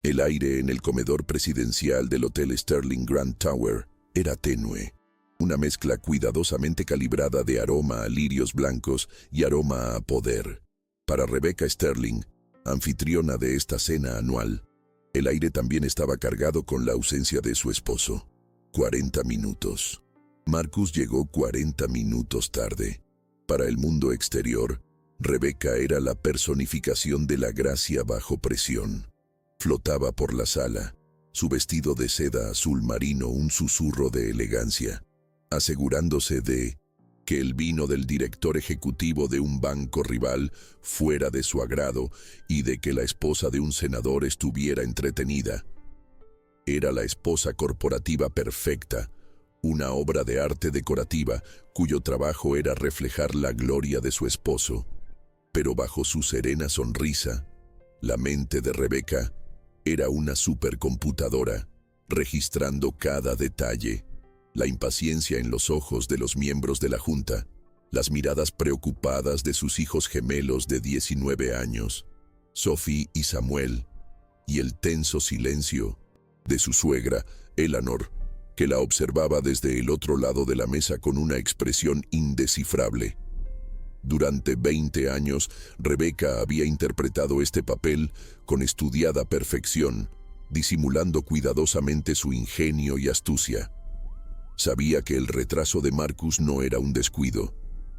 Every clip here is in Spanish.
El aire en el comedor presidencial del Hotel Sterling Grand Tower era tenue, una mezcla cuidadosamente calibrada de aroma a lirios blancos y aroma a poder. Para Rebecca Sterling, anfitriona de esta cena anual, el aire también estaba cargado con la ausencia de su esposo. 40 minutos. Marcus llegó 40 minutos tarde. Para el mundo exterior, Rebecca era la personificación de la gracia bajo presión. Flotaba por la sala, su vestido de seda azul marino un susurro de elegancia, asegurándose de que el vino del director ejecutivo de un banco rival fuera de su agrado y de que la esposa de un senador estuviera entretenida. Era la esposa corporativa perfecta, una obra de arte decorativa cuyo trabajo era reflejar la gloria de su esposo. Pero bajo su serena sonrisa, la mente de Rebecca era una supercomputadora, registrando cada detalle. La impaciencia en los ojos de los miembros de la junta, las miradas preocupadas de sus hijos gemelos de 19 años, Sophie y Samuel, y el tenso silencio de su suegra, Eleanor, que la observaba desde el otro lado de la mesa con una expresión indescifrable. Durante 20 años, Rebecca había interpretado este papel con estudiada perfección, disimulando cuidadosamente su ingenio y astucia. Sabía que el retraso de Marcus no era un descuido,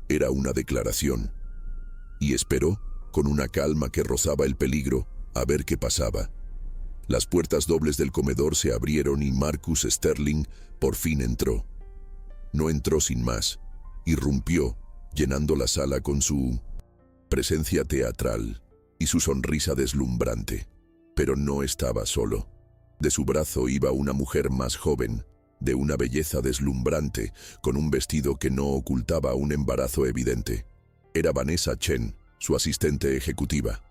era una declaración. Y esperó, con una calma que rozaba el peligro, a ver qué pasaba. Las puertas dobles del comedor se abrieron y Marcus Sterling por fin entró. No entró sin más, irrumpió, llenando la sala con su presencia teatral y su sonrisa deslumbrante. Pero no estaba solo. De su brazo iba una mujer más joven, de una belleza deslumbrante, con un vestido que no ocultaba un embarazo evidente. Era Vanessa Chen, su asistente ejecutiva.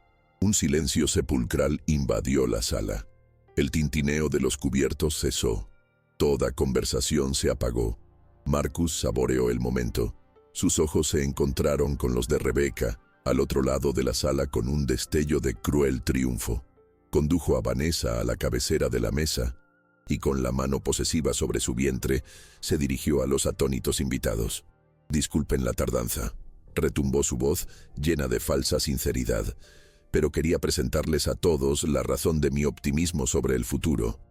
Un silencio sepulcral invadió la sala. El tintineo de los cubiertos cesó. Toda conversación se apagó. Marcus saboreó el momento. Sus ojos se encontraron con los de Rebecca, al otro lado de la sala con un destello de cruel triunfo. Condujo a Vanessa a la cabecera de la mesa y con la mano posesiva sobre su vientre se dirigió a los atónitos invitados. «Disculpen la tardanza», retumbó su voz llena de falsa sinceridad, «pero quería presentarles a todos la razón de mi optimismo sobre el futuro.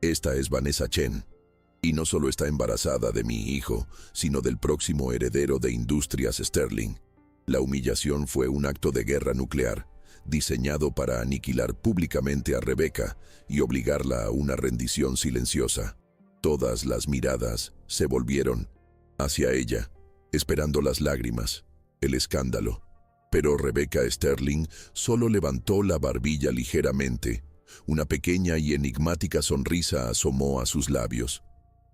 Esta es Vanessa Chen. Y no solo está embarazada de mi hijo, sino del próximo heredero de Industrias Sterling. La humillación fue un acto de guerra nuclear, diseñado para aniquilar públicamente a Rebecca y obligarla a una rendición silenciosa. Todas las miradas se volvieron hacia ella, esperando las lágrimas, el escándalo. Pero Rebecca Sterling solo levantó la barbilla ligeramente. Una pequeña y enigmática sonrisa asomó a sus labios.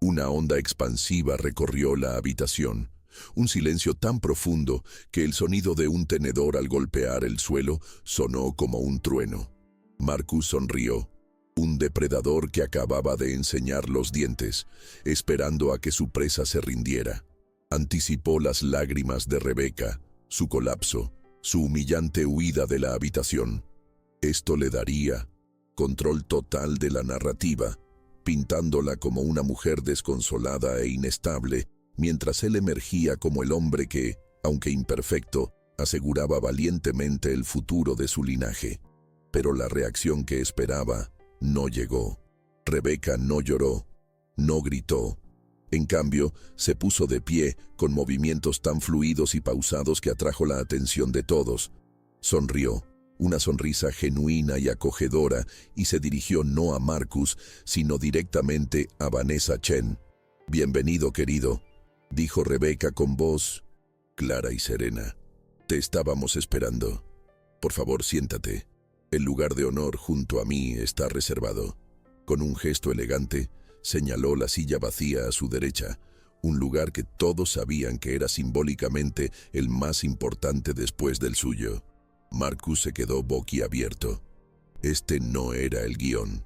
Una onda expansiva recorrió la habitación, un silencio tan profundo que el sonido de un tenedor al golpear el suelo sonó como un trueno. Marcus sonrió, un depredador que acababa de enseñar los dientes, esperando a que su presa se rindiera. Anticipó las lágrimas de Rebecca, su colapso, su humillante huida de la habitación. Esto le daría control total de la narrativa, pintándola como una mujer desconsolada e inestable, mientras él emergía como el hombre que, aunque imperfecto, aseguraba valientemente el futuro de su linaje. Pero la reacción que esperaba no llegó. Rebecca no lloró, no gritó. En cambio, se puso de pie, con movimientos tan fluidos y pausados que atrajo la atención de todos. Sonrió, una sonrisa genuina y acogedora, y se dirigió no a Marcus, sino directamente a Vanessa Chen. «Bienvenido, querido», dijo Rebecca con voz clara y serena. «Te estábamos esperando. Por favor, siéntate. El lugar de honor junto a mí está reservado». Con un gesto elegante, señaló la silla vacía a su derecha, un lugar que todos sabían que era simbólicamente el más importante después del suyo. Marcus se quedó boquiabierto. Este no era el guión.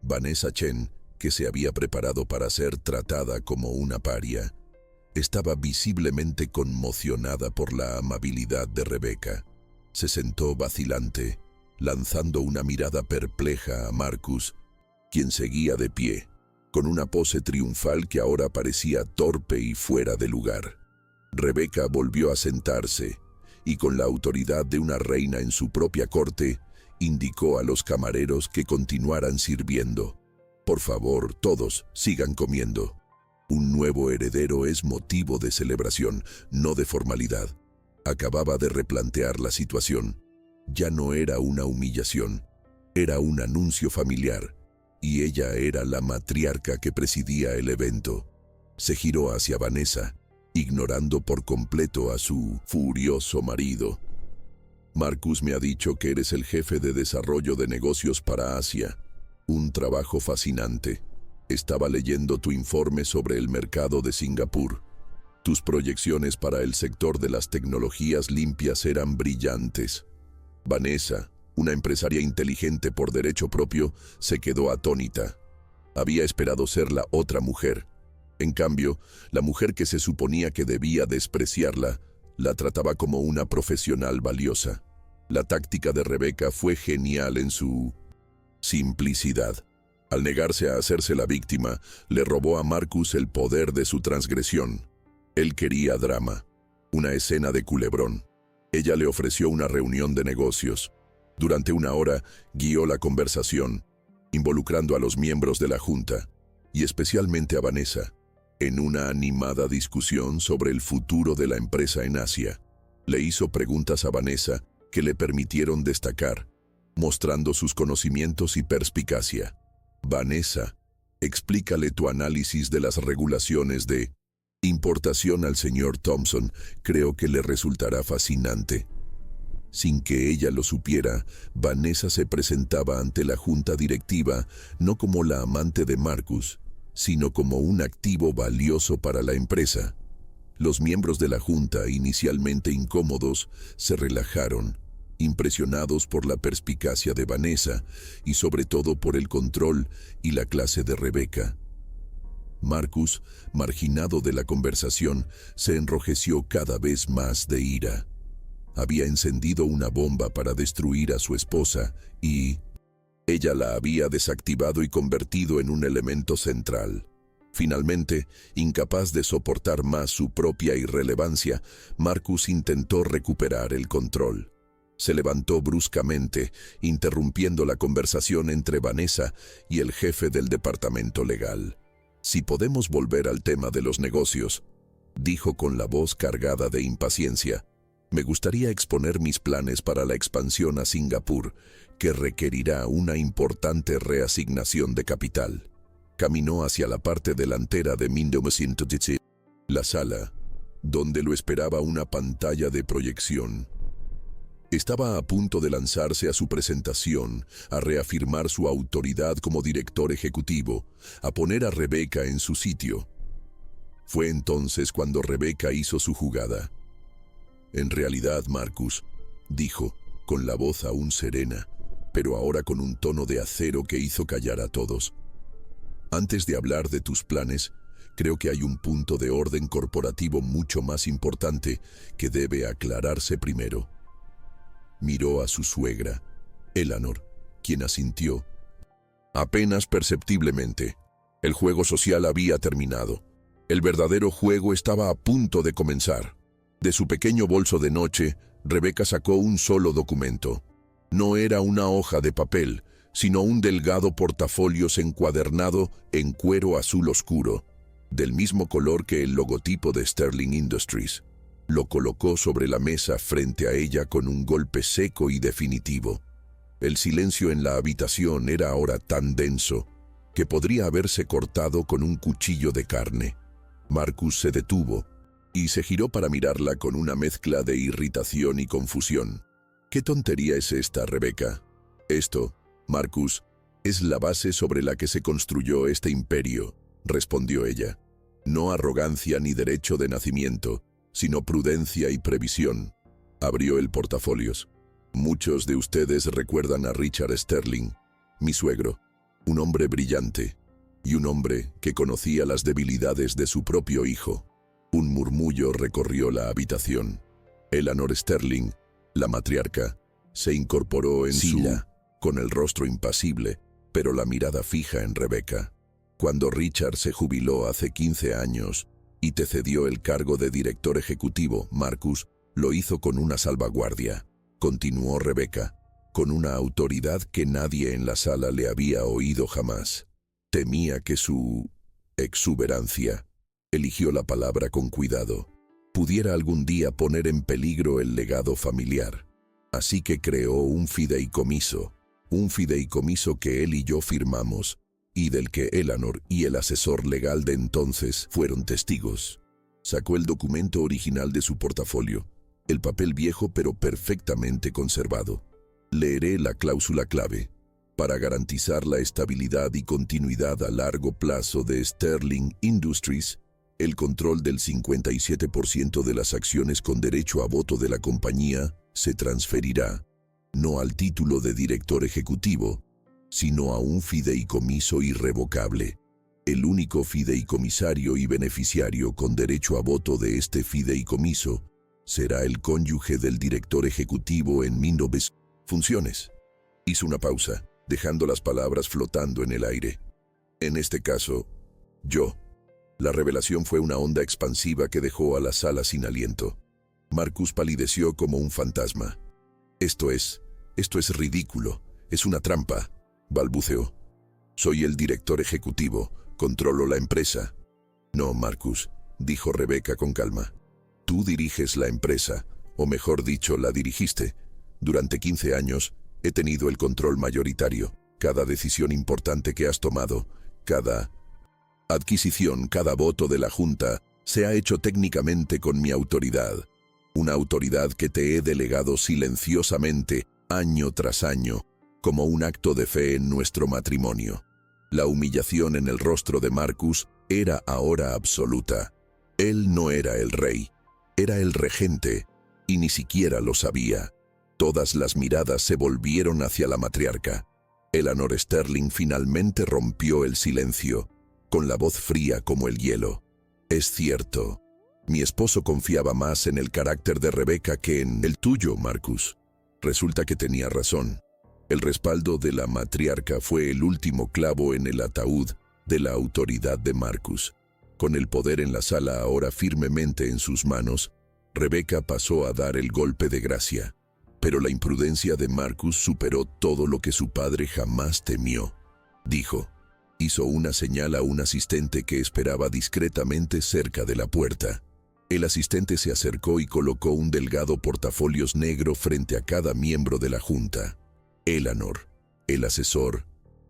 Vanessa Chen, que se había preparado para ser tratada como una paria, estaba visiblemente conmocionada por la amabilidad de Rebecca. Se sentó vacilante, lanzando una mirada perpleja a Marcus, quien seguía de pie, con una pose triunfal que ahora parecía torpe y fuera de lugar. Rebecca volvió a sentarse y, con la autoridad de una reina en su propia corte, indicó a los camareros que continuaran sirviendo. Por favor, todos sigan comiendo. Un nuevo heredero es motivo de celebración, no de formalidad. Acababa de replantear la situación. Ya no era una humillación, era un anuncio familiar, y ella era la matriarca que presidía el evento. Se giró hacia Vanessa, ignorando por completo a su furioso marido. Marcus me ha dicho que eres el jefe de desarrollo de negocios para Asia. Un trabajo fascinante. Estaba leyendo tu informe sobre el mercado de Singapur. Tus proyecciones para el sector de las tecnologías limpias eran brillantes. Vanessa, una empresaria inteligente por derecho propio, se quedó atónita. Había esperado ser la otra mujer. En cambio, la mujer que se suponía que debía despreciarla, la trataba como una profesional valiosa. La táctica de Rebecca fue genial en su simplicidad. Al negarse a hacerse la víctima, le robó a Marcus el poder de su transgresión. Él quería drama, una escena de culebrón. Ella le ofreció una reunión de negocios. Durante una hora guió la conversación, involucrando a los miembros de la junta, y especialmente a Vanessa, en una animada discusión sobre el futuro de la empresa en Asia. Le hizo preguntas a Vanessa que le permitieron destacar, mostrando sus conocimientos y perspicacia. Vanessa, explícale tu análisis de las regulaciones de importación al señor Thompson. Creo que le resultará fascinante. Sin que ella lo supiera, Vanessa se presentaba ante la junta directiva no como la amante de Marcus, sino como un activo valioso para la empresa. Los miembros de la junta, inicialmente incómodos, se relajaron, impresionados por la perspicacia de Vanessa y sobre todo por el control y la clase de Rebecca. Marcus, marginado de la conversación, se enrojeció cada vez más de ira. Había encendido una bomba para destruir a su esposa y ella la había desactivado y convertido en un elemento central. Finalmente, incapaz de soportar más su propia irrelevancia, Marcus intentó recuperar el control. Se levantó bruscamente, interrumpiendo la conversación entre Vanessa y el jefe del departamento legal. «Si podemos volver al tema de los negocios», dijo con la voz cargada de impaciencia. «Me gustaría exponer mis planes para la expansión a Singapur, que requerirá una importante reasignación de capital». Caminó hacia la parte delantera de Mindomesintotici, la sala, donde lo esperaba una pantalla de proyección. Estaba a punto de lanzarse a su presentación, a reafirmar su autoridad como director ejecutivo, a poner a Rebecca en su sitio. Fue entonces cuando Rebecca hizo su jugada. «En realidad, Marcus», dijo, con la voz aún serena, pero ahora con un tono de acero que hizo callar a todos. «Antes de hablar de tus planes, creo que hay un punto de orden corporativo mucho más importante que debe aclararse primero». Miró a su suegra, Eleanor, quien asintió. Apenas perceptiblemente. El juego social había terminado. El verdadero juego estaba a punto de comenzar. De su pequeño bolso de noche, Rebecca sacó un solo documento. No era una hoja de papel, sino un delgado portafolios encuadernado en cuero azul oscuro, del mismo color que el logotipo de Sterling Industries. Lo colocó sobre la mesa frente a ella con un golpe seco y definitivo. El silencio en la habitación era ahora tan denso que podría haberse cortado con un cuchillo de carne. Marcus se detuvo y se giró para mirarla con una mezcla de irritación y confusión. «¿Qué tontería es esta, Rebecca? Esto, Marcus, es la base sobre la que se construyó este imperio», respondió ella. «No arrogancia ni derecho de nacimiento, sino prudencia y previsión». Abrió el portafolios. «Muchos de ustedes recuerdan a Richard Sterling, mi suegro, un hombre brillante y un hombre que conocía las debilidades de su propio hijo». Un murmullo recorrió la habitación. Eleanor Sterling, la matriarca, Se incorporó en silla, con el rostro impasible, pero la mirada fija en Rebecca. Cuando Richard se jubiló hace 15 años y te cedió el cargo de director ejecutivo, Marcus lo hizo con una salvaguardia, continuó Rebecca, con una autoridad que nadie en la sala le había oído jamás. Temía que su exuberancia, eligió la palabra con cuidado, pudiera algún día poner en peligro el legado familiar. Así que creó un fideicomiso que él y yo firmamos, y del que Eleanor y el asesor legal de entonces fueron testigos. Sacó el documento original de su portafolio, el papel viejo pero perfectamente conservado. Leeré la cláusula clave. Para garantizar la estabilidad y continuidad a largo plazo de Sterling Industries, el control del 57% de las acciones con derecho a voto de la compañía se transferirá, no al título de director ejecutivo, sino a un fideicomiso irrevocable. El único fideicomisario y beneficiario con derecho a voto de este fideicomiso será el cónyuge del director ejecutivo en 19 funciones. Hizo una pausa, dejando las palabras flotando en el aire. En este caso, yo. La revelación fue una onda expansiva que dejó a la sala sin aliento. Marcus palideció como un fantasma. Esto es ridículo, es una trampa, balbuceó. Soy el director ejecutivo, controlo la empresa. No, Marcus, dijo Rebecca con calma. Tú diriges la empresa, o mejor dicho, la dirigiste. Durante 15 años he tenido el control mayoritario. Cada decisión importante que has tomado, cada adquisición, cada voto de la Junta, se ha hecho técnicamente con mi autoridad. Una autoridad que te he delegado silenciosamente, año tras año, como un acto de fe en nuestro matrimonio. La humillación en el rostro de Marcus era ahora absoluta. Él no era el rey, era el regente, y ni siquiera lo sabía. Todas las miradas se volvieron hacia la matriarca. Eleanor Sterling finalmente rompió el silencio, con la voz fría como el hielo. Es cierto, mi esposo confiaba más en el carácter de Rebecca que en el tuyo, Marcus. Resulta que tenía razón. El respaldo de la matriarca fue el último clavo en el ataúd de la autoridad de Marcus. Con el poder en la sala ahora firmemente en sus manos, Rebecca pasó a dar el golpe de gracia. Pero la imprudencia de Marcus superó todo lo que su padre jamás temió. Dijo. Hizo una señal a un asistente que esperaba discretamente cerca de la puerta. El asistente se acercó y colocó un delgado portafolios negro frente a cada miembro de la junta. Eleanor, el asesor,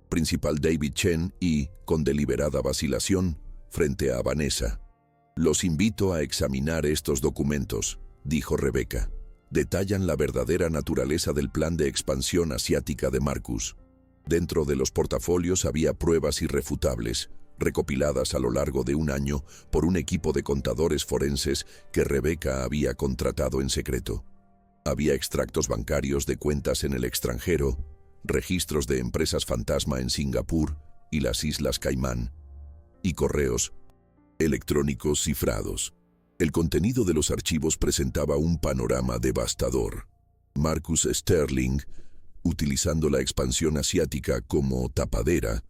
principal David Chen y, con deliberada vacilación, frente a Vanessa. Los invito a examinar estos documentos, dijo Rebecca. Detallan la verdadera naturaleza del plan de expansión asiática de Marcus. Dentro de los portafolios había pruebas irrefutables, recopiladas a lo largo de un año por un equipo de contadores forenses que Rebecca había contratado en secreto. Había extractos bancarios de cuentas en el extranjero, registros de empresas fantasma en Singapur y las Islas Caimán, y correos electrónicos cifrados. El contenido de los archivos presentaba un panorama devastador. Marcus Sterling, utilizando la expansión asiática como tapadera,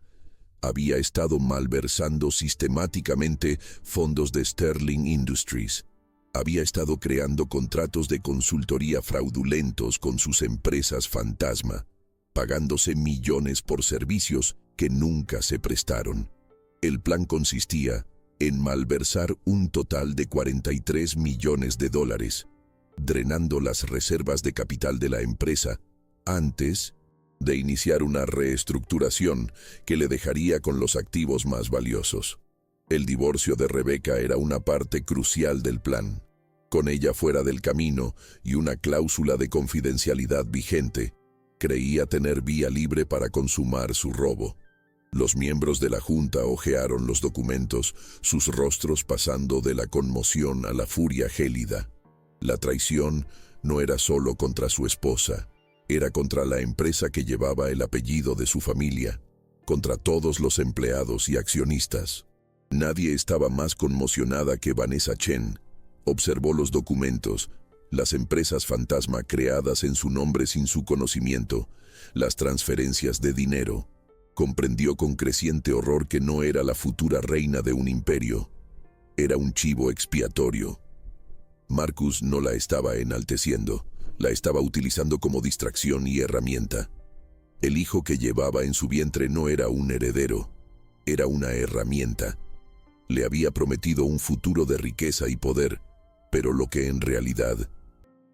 había estado malversando sistemáticamente fondos de Sterling Industries. Había estado creando contratos de consultoría fraudulentos con sus empresas fantasma, pagándose millones por servicios que nunca se prestaron. El plan consistía en malversar un total de $43 millones, drenando las reservas de capital de la empresa antes de iniciar una reestructuración que le dejaría con los activos más valiosos. El divorcio de Rebecca era una parte crucial del plan. Con ella fuera del camino y una cláusula de confidencialidad vigente, creía tener vía libre para consumar su robo. Los miembros de la junta hojearon los documentos, sus rostros pasando de la conmoción a la furia gélida. La traición no era solo contra su esposa, era contra la empresa que llevaba el apellido de su familia, contra todos los empleados y accionistas. Nadie estaba más conmocionada que Vanessa Chen. Observó los documentos, las empresas fantasma creadas en su nombre sin su conocimiento, las transferencias de dinero. Comprendió con creciente horror que no era la futura reina de un imperio. Era un chivo expiatorio. Marcus no la estaba enalteciendo, la estaba utilizando como distracción y herramienta. El hijo que llevaba en su vientre no era un heredero, era una herramienta. Le había prometido un futuro de riqueza y poder, pero lo que en realidad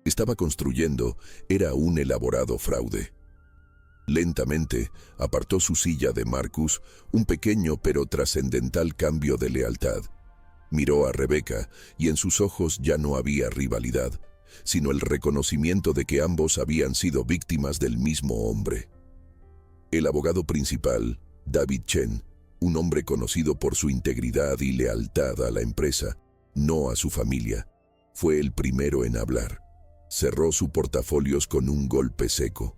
estaba construyendo era un elaborado fraude. Lentamente apartó su silla de Marcus, un pequeño pero trascendental cambio de lealtad. Miró a Rebecca y en sus ojos ya no había rivalidad, sino el reconocimiento de que ambos habían sido víctimas del mismo hombre. El abogado principal, David Chen, un hombre conocido por su integridad y lealtad a la empresa, no a su familia, fue el primero en hablar. Cerró su portafolios con un golpe seco.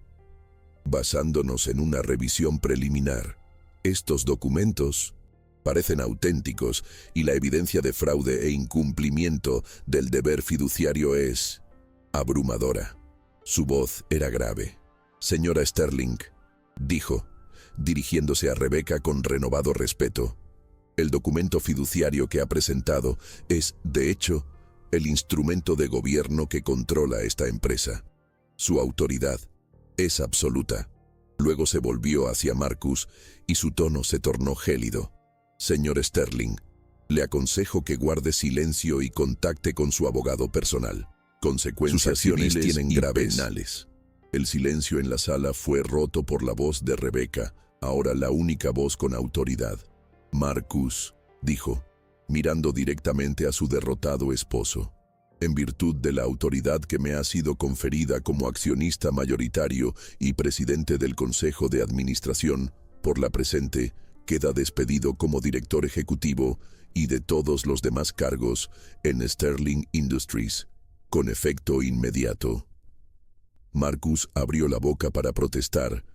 Basándonos en una revisión preliminar, estos documentos parecen auténticos y la evidencia de fraude e incumplimiento del deber fiduciario es abrumadora. Su voz era grave. Señora Sterling, dijo, dirigiéndose a Rebecca con renovado respeto, el documento fiduciario que ha presentado es, de hecho, el instrumento de gobierno que controla esta empresa. Su autoridad es absoluta. Luego se volvió hacia Marcus y su tono se tornó gélido. Señor Sterling, le aconsejo que guarde silencio y contacte con su abogado personal. Consecuencias civiles tienen graves penales. El silencio en la sala fue roto por la voz de Rebecca, ahora la única voz con autoridad. Marcus, dijo, mirando directamente a su derrotado esposo. En virtud de la autoridad que me ha sido conferida como accionista mayoritario y presidente del Consejo de Administración, por la presente, queda despedido como director ejecutivo y de todos los demás cargos en Sterling Industries, con efecto inmediato. Marcus abrió la boca para protestar,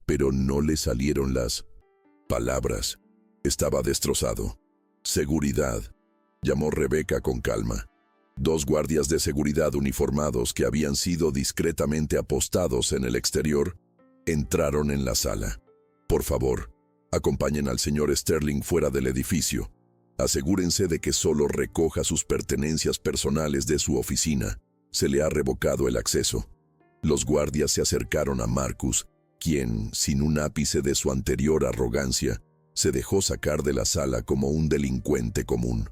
pero no le salieron las palabras. Estaba destrozado. Seguridad, llamó Rebecca con calma. 2 guardias de seguridad uniformados que habían sido discretamente apostados en el exterior entraron en la sala. Por favor, acompañen al señor Sterling fuera del edificio. Asegúrense de que solo recoja sus pertenencias personales de su oficina. Se le ha revocado el acceso. Los guardias se acercaron a Marcus, quien, sin un ápice de su anterior arrogancia, se dejó sacar de la sala como un delincuente común.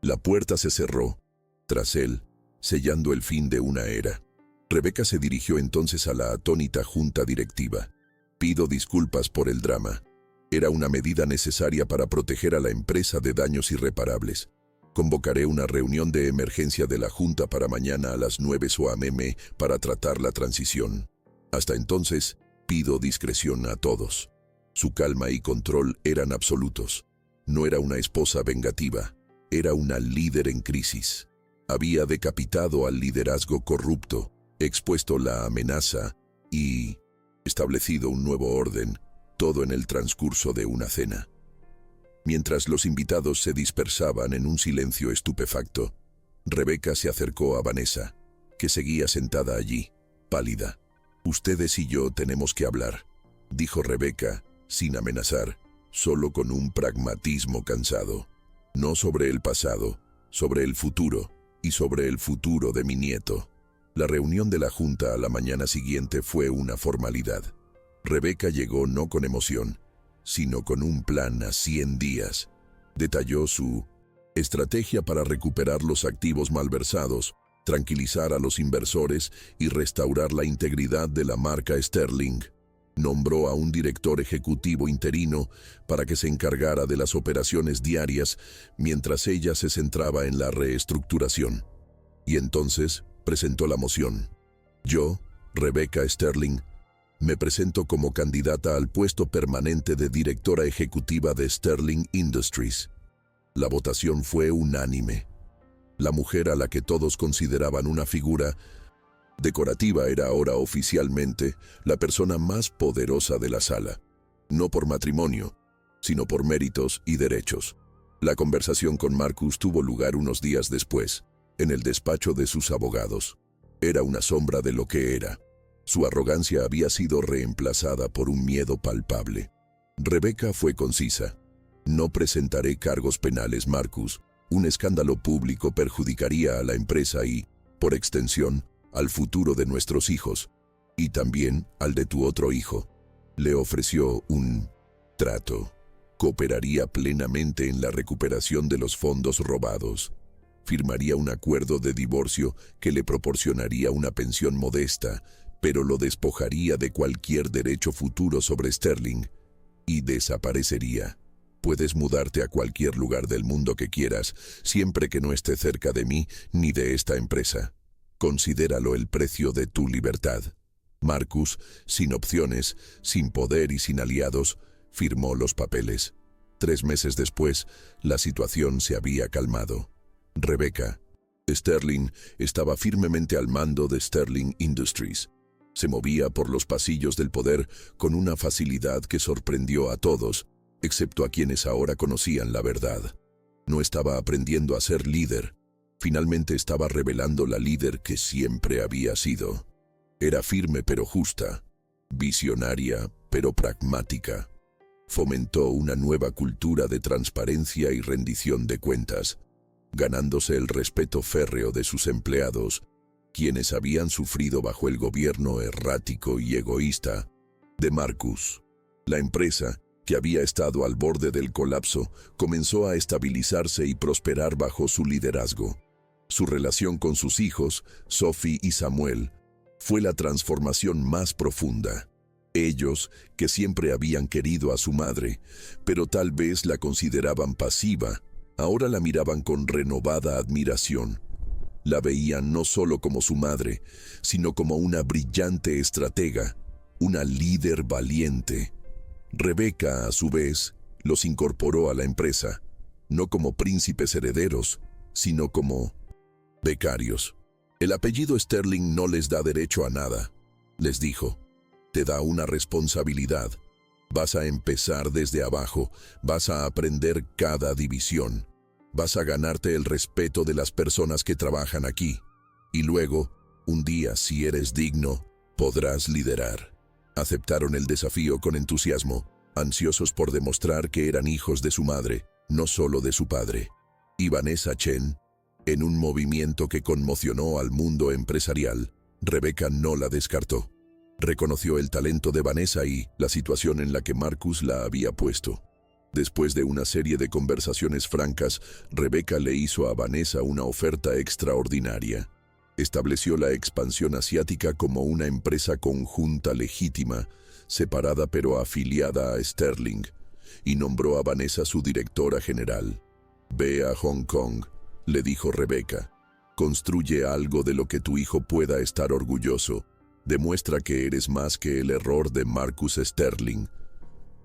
La puerta se cerró, tras él, sellando el fin de una era. Rebecca se dirigió entonces a la atónita junta directiva. Pido disculpas por el drama. Era una medida necesaria para proteger a la empresa de daños irreparables. Convocaré una reunión de emergencia de la junta para mañana a las 9 a.m. para tratar la transición. Hasta entonces, pido discreción a todos. Su calma y control eran absolutos. No era una esposa vengativa, era una líder en crisis. Había decapitado al liderazgo corrupto, expuesto la amenaza y establecido un nuevo orden, todo en el transcurso de una cena. Mientras los invitados se dispersaban en un silencio estupefacto, Rebecca se acercó a Vanessa, que seguía sentada allí, pálida. «Ustedes y yo tenemos que hablar», dijo Rebecca, sin amenazar, solo con un pragmatismo cansado. «No sobre el pasado, sobre el futuro, y sobre el futuro de mi nieto». La reunión de la junta a la mañana siguiente fue una formalidad. Rebecca llegó no con emoción, sino con un plan a 100 días. Detalló su estrategia para recuperar los activos malversados, tranquilizar a los inversores y restaurar la integridad de la marca Sterling. Nombró a un director ejecutivo interino para que se encargara de las operaciones diarias mientras ella se centraba en la reestructuración. Y entonces presentó la moción. Yo, Rebecca Sterling, me presento como candidata al puesto permanente de directora ejecutiva de Sterling Industries. La votación fue unánime. La mujer a la que todos consideraban una figura decorativa era ahora oficialmente la persona más poderosa de la sala, no por matrimonio, sino por méritos y derechos. La conversación con Marcus tuvo lugar unos días después, en el despacho de sus abogados. Era una sombra de lo que era. Su arrogancia había sido reemplazada por un miedo palpable. Rebecca fue concisa. No presentaré cargos penales, Marcus. Un escándalo público perjudicaría a la empresa y, por extensión, al futuro de nuestros hijos, y también al de tu otro hijo. Le ofreció un trato. Cooperaría plenamente en la recuperación de los fondos robados. Firmaría un acuerdo de divorcio que le proporcionaría una pensión modesta, pero lo despojaría de cualquier derecho futuro sobre Sterling y desaparecería. Puedes mudarte a cualquier lugar del mundo que quieras, siempre que no esté cerca de mí ni de esta empresa. Considéralo el precio de tu libertad. Marcus, sin opciones, sin poder y sin aliados, firmó los papeles. 3 meses después, la situación se había calmado. Rebecca, Sterling, estaba firmemente al mando de Sterling Industries. Se movía por los pasillos del poder con una facilidad que sorprendió a todos, excepto a quienes ahora conocían la verdad. No estaba aprendiendo a ser líder. Finalmente estaba revelando la líder que siempre había sido. Era firme pero justa, visionaria pero pragmática. Fomentó una nueva cultura de transparencia y rendición de cuentas, ganándose el respeto férreo de sus empleados, quienes habían sufrido bajo el gobierno errático y egoísta de Marcus. La empresa, que había estado al borde del colapso, comenzó a estabilizarse y prosperar bajo su liderazgo. Su relación con sus hijos, Sophie y Samuel, fue la transformación más profunda. Ellos, que siempre habían querido a su madre, pero tal vez la consideraban pasiva, ahora la miraban con renovada admiración. La veían no solo como su madre, sino como una brillante estratega, una líder valiente. Rebecca, a su vez, los incorporó a la empresa, no como príncipes herederos, sino como becarios. El apellido Sterling no les da derecho a nada, les dijo. Te da una responsabilidad. Vas a empezar desde abajo, vas a aprender cada división. Vas a ganarte el respeto de las personas que trabajan aquí. Y luego, un día, si eres digno, podrás liderar. Aceptaron el desafío con entusiasmo, ansiosos por demostrar que eran hijos de su madre, no solo de su padre. Y Vanessa Chen, en un movimiento que conmocionó al mundo empresarial, Rebecca no la descartó. Reconoció el talento de Vanessa y la situación en la que Marcus la había puesto. Después de una serie de conversaciones francas, Rebecca le hizo a Vanessa una oferta extraordinaria. Estableció la expansión asiática como una empresa conjunta legítima, separada pero afiliada a Sterling, y nombró a Vanessa su directora general. Ve a Hong Kong, le dijo Rebecca. Construye algo de lo que tu hijo pueda estar orgulloso. Demuestra que eres más que el error de Marcus Sterling.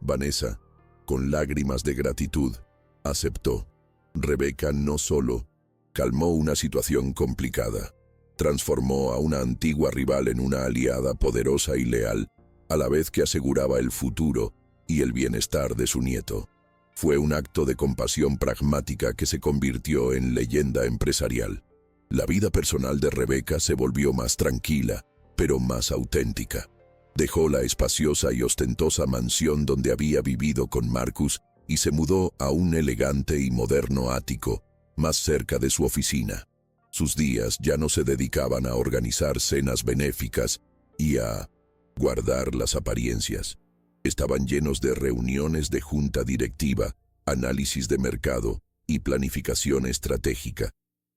Vanessa, con lágrimas de gratitud, aceptó. Rebecca no solo calmó una situación complicada, transformó a una antigua rival en una aliada poderosa y leal, a la vez que aseguraba el futuro y el bienestar de su nieto. Fue un acto de compasión pragmática que se convirtió en leyenda empresarial. La vida personal de Rebecca se volvió más tranquila, pero más auténtica. Dejó la espaciosa y ostentosa mansión donde había vivido con Marcus y se mudó a un elegante y moderno ático, más cerca de su oficina. Sus días ya no se dedicaban a organizar cenas benéficas y a guardar las apariencias. Estaban llenos de reuniones de junta directiva, análisis de mercado y planificación estratégica.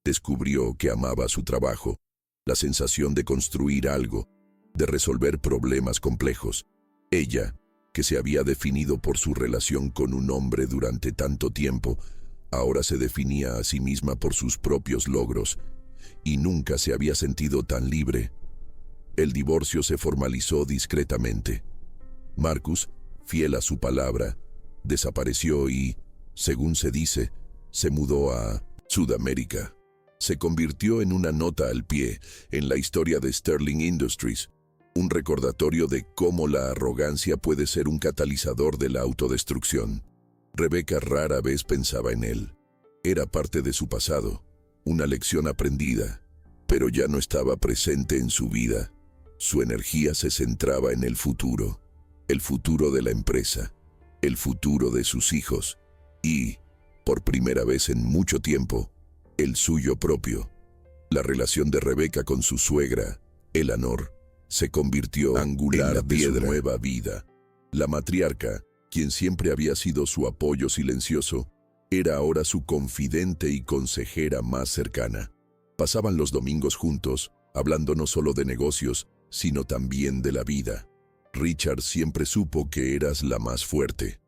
Descubrió que amaba su trabajo, la sensación de construir algo, de resolver problemas complejos. Ella, que se había definido por su relación con un hombre durante tanto tiempo, ahora se definía a sí misma por sus propios logros, y nunca se había sentido tan libre. El divorcio se formalizó discretamente. Marcus, fiel a su palabra, desapareció y, según se dice, se mudó a Sudamérica. Se convirtió en una nota al pie en la historia de Sterling Industries, un recordatorio de cómo la arrogancia puede ser un catalizador de la autodestrucción. Rebecca rara vez pensaba en él. Era parte de su pasado, una lección aprendida, pero ya no estaba presente en su vida. Su energía se centraba en el futuro de la empresa, el futuro de sus hijos y, por primera vez en mucho tiempo, el suyo propio. La relación de Rebecca con su suegra, Eleanor, se convirtió angular de su nueva vida. La matriarca, quien siempre había sido su apoyo silencioso, era ahora su confidente y consejera más cercana. Pasaban los domingos juntos, hablando no solo de negocios, sino también de la vida. Richard siempre supo que eras la más fuerte,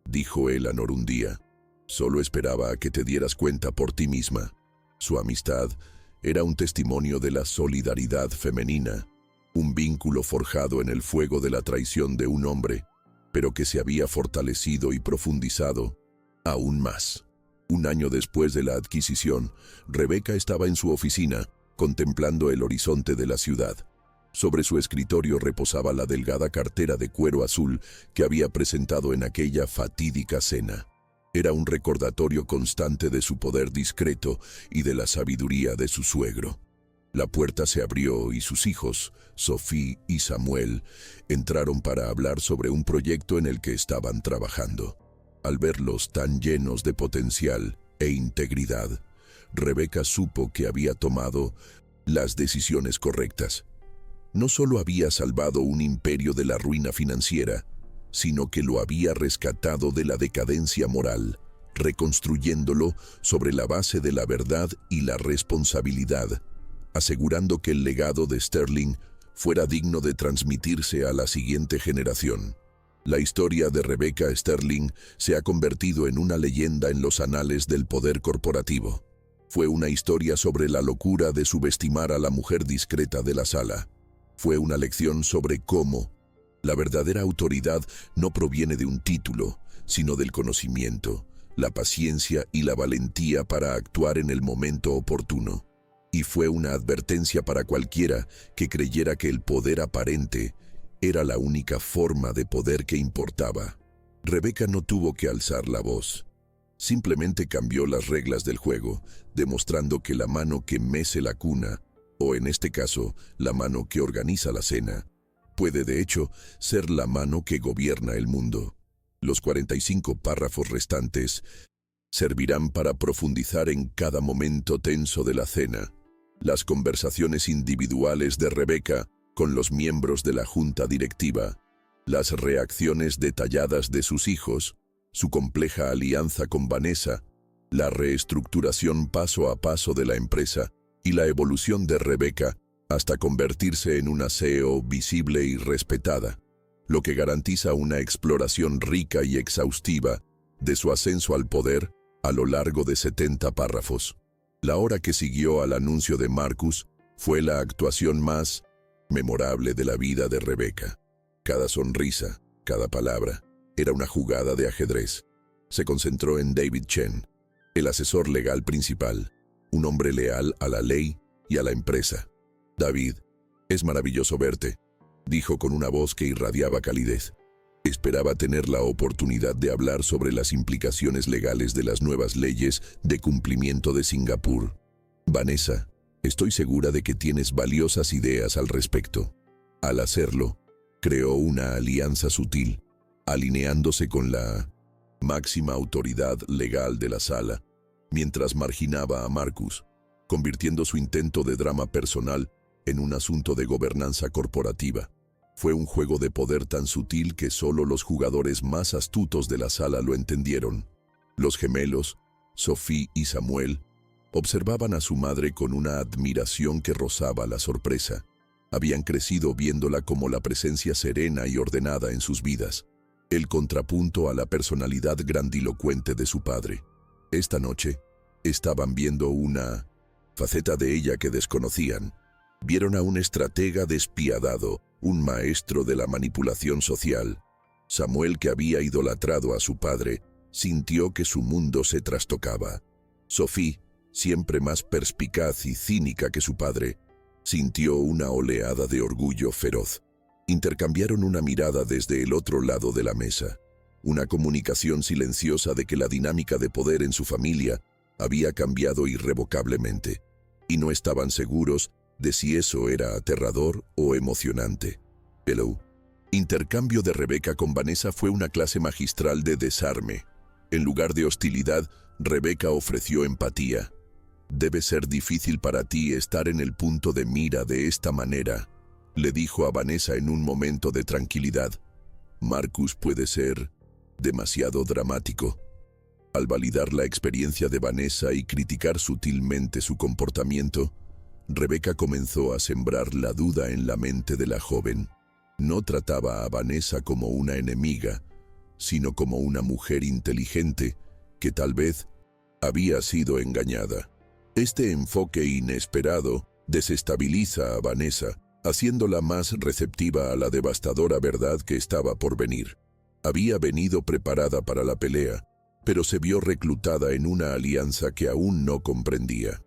dijo Eleanor un día. Solo esperaba a que te dieras cuenta por ti misma. Su amistad era un testimonio de la solidaridad femenina, un vínculo forjado en el fuego de la traición de un hombre, pero que se había fortalecido y profundizado aún más. Un año después de la adquisición, Rebecca estaba en su oficina, contemplando el horizonte de la ciudad. Sobre su escritorio reposaba la delgada cartera de cuero azul que había presentado en aquella fatídica cena. Era un recordatorio constante de su poder discreto y de la sabiduría de su suegro. La puerta se abrió y sus hijos, Sophie y Samuel, entraron para hablar sobre un proyecto en el que estaban trabajando. Al verlos tan llenos de potencial e integridad, Rebecca supo que había tomado las decisiones correctas. No solo había salvado un imperio de la ruina financiera, sino que lo había rescatado de la decadencia moral, reconstruyéndolo sobre la base de la verdad y la responsabilidad, asegurando que el legado de Sterling fuera digno de transmitirse a la siguiente generación. La historia de Rebecca Sterling se ha convertido en una leyenda en los anales del poder corporativo. Fue una historia sobre la locura de subestimar a la mujer discreta de la sala. Fue una lección sobre cómo la verdadera autoridad no proviene de un título, sino del conocimiento, la paciencia y la valentía para actuar en el momento oportuno. Y fue una advertencia para cualquiera que creyera que el poder aparente era la única forma de poder que importaba. Rebecca no tuvo que alzar la voz. Simplemente cambió las reglas del juego, demostrando que la mano que mece la cuna, o en este caso, la mano que organiza la cena, puede de hecho ser la mano que gobierna el mundo. Los 45 párrafos restantes servirán para profundizar en cada momento tenso de la cena. Las conversaciones individuales de Rebecca con los miembros de la junta directiva, las reacciones detalladas de sus hijos, su compleja alianza con Vanessa, la reestructuración paso a paso de la empresa y la evolución de Rebecca hasta convertirse en una CEO visible y respetada, lo que garantiza una exploración rica y exhaustiva de su ascenso al poder a lo largo de 70 párrafos. La hora que siguió al anuncio de Marcus fue la actuación más memorable de la vida de Rebecca. Cada sonrisa, cada palabra, era una jugada de ajedrez. Se concentró en David Chen, el asesor legal principal, un hombre leal a la ley y a la empresa. David, es maravilloso verte, dijo con una voz que irradiaba calidez. Esperaba tener la oportunidad de hablar sobre las implicaciones legales de las nuevas leyes de cumplimiento de Singapur. Vanessa, estoy segura de que tienes valiosas ideas al respecto. Al hacerlo, creó una alianza sutil, alineándose con la máxima autoridad legal de la sala, mientras marginaba a Marcus, convirtiendo su intento de drama personal en un asunto de gobernanza corporativa. Fue un juego de poder tan sutil que solo los jugadores más astutos de la sala lo entendieron. Los gemelos, Sophie y Samuel, observaban a su madre con una admiración que rozaba la sorpresa. Habían crecido viéndola como la presencia serena y ordenada en sus vidas, el contrapunto a la personalidad grandilocuente de su padre. Esta noche, estaban viendo una faceta de ella que desconocían. Vieron a un estratega despiadado, un maestro de la manipulación social. Samuel, que había idolatrado a su padre, sintió que su mundo se trastocaba. Sophie, siempre más perspicaz y cínica que su padre, sintió una oleada de orgullo feroz. Intercambiaron una mirada desde el otro lado de la mesa, una comunicación silenciosa de que la dinámica de poder en su familia había cambiado irrevocablemente, y no estaban seguros de si eso era aterrador o emocionante. Hello. Intercambio de Rebecca con Vanessa fue una clase magistral de desarme. En lugar de hostilidad, Rebecca ofreció empatía. «Debe ser difícil para ti estar en el punto de mira de esta manera», le dijo a Vanessa en un momento de tranquilidad. «Marcus puede ser demasiado dramático». Al validar la experiencia de Vanessa y criticar sutilmente su comportamiento, Rebecca comenzó a sembrar la duda en la mente de la joven. No trataba a Vanessa como una enemiga, sino como una mujer inteligente que tal vez había sido engañada. Este enfoque inesperado desestabiliza a Vanessa, haciéndola más receptiva a la devastadora verdad que estaba por venir. Había venido preparada para la pelea, pero se vio reclutada en una alianza que aún no comprendía.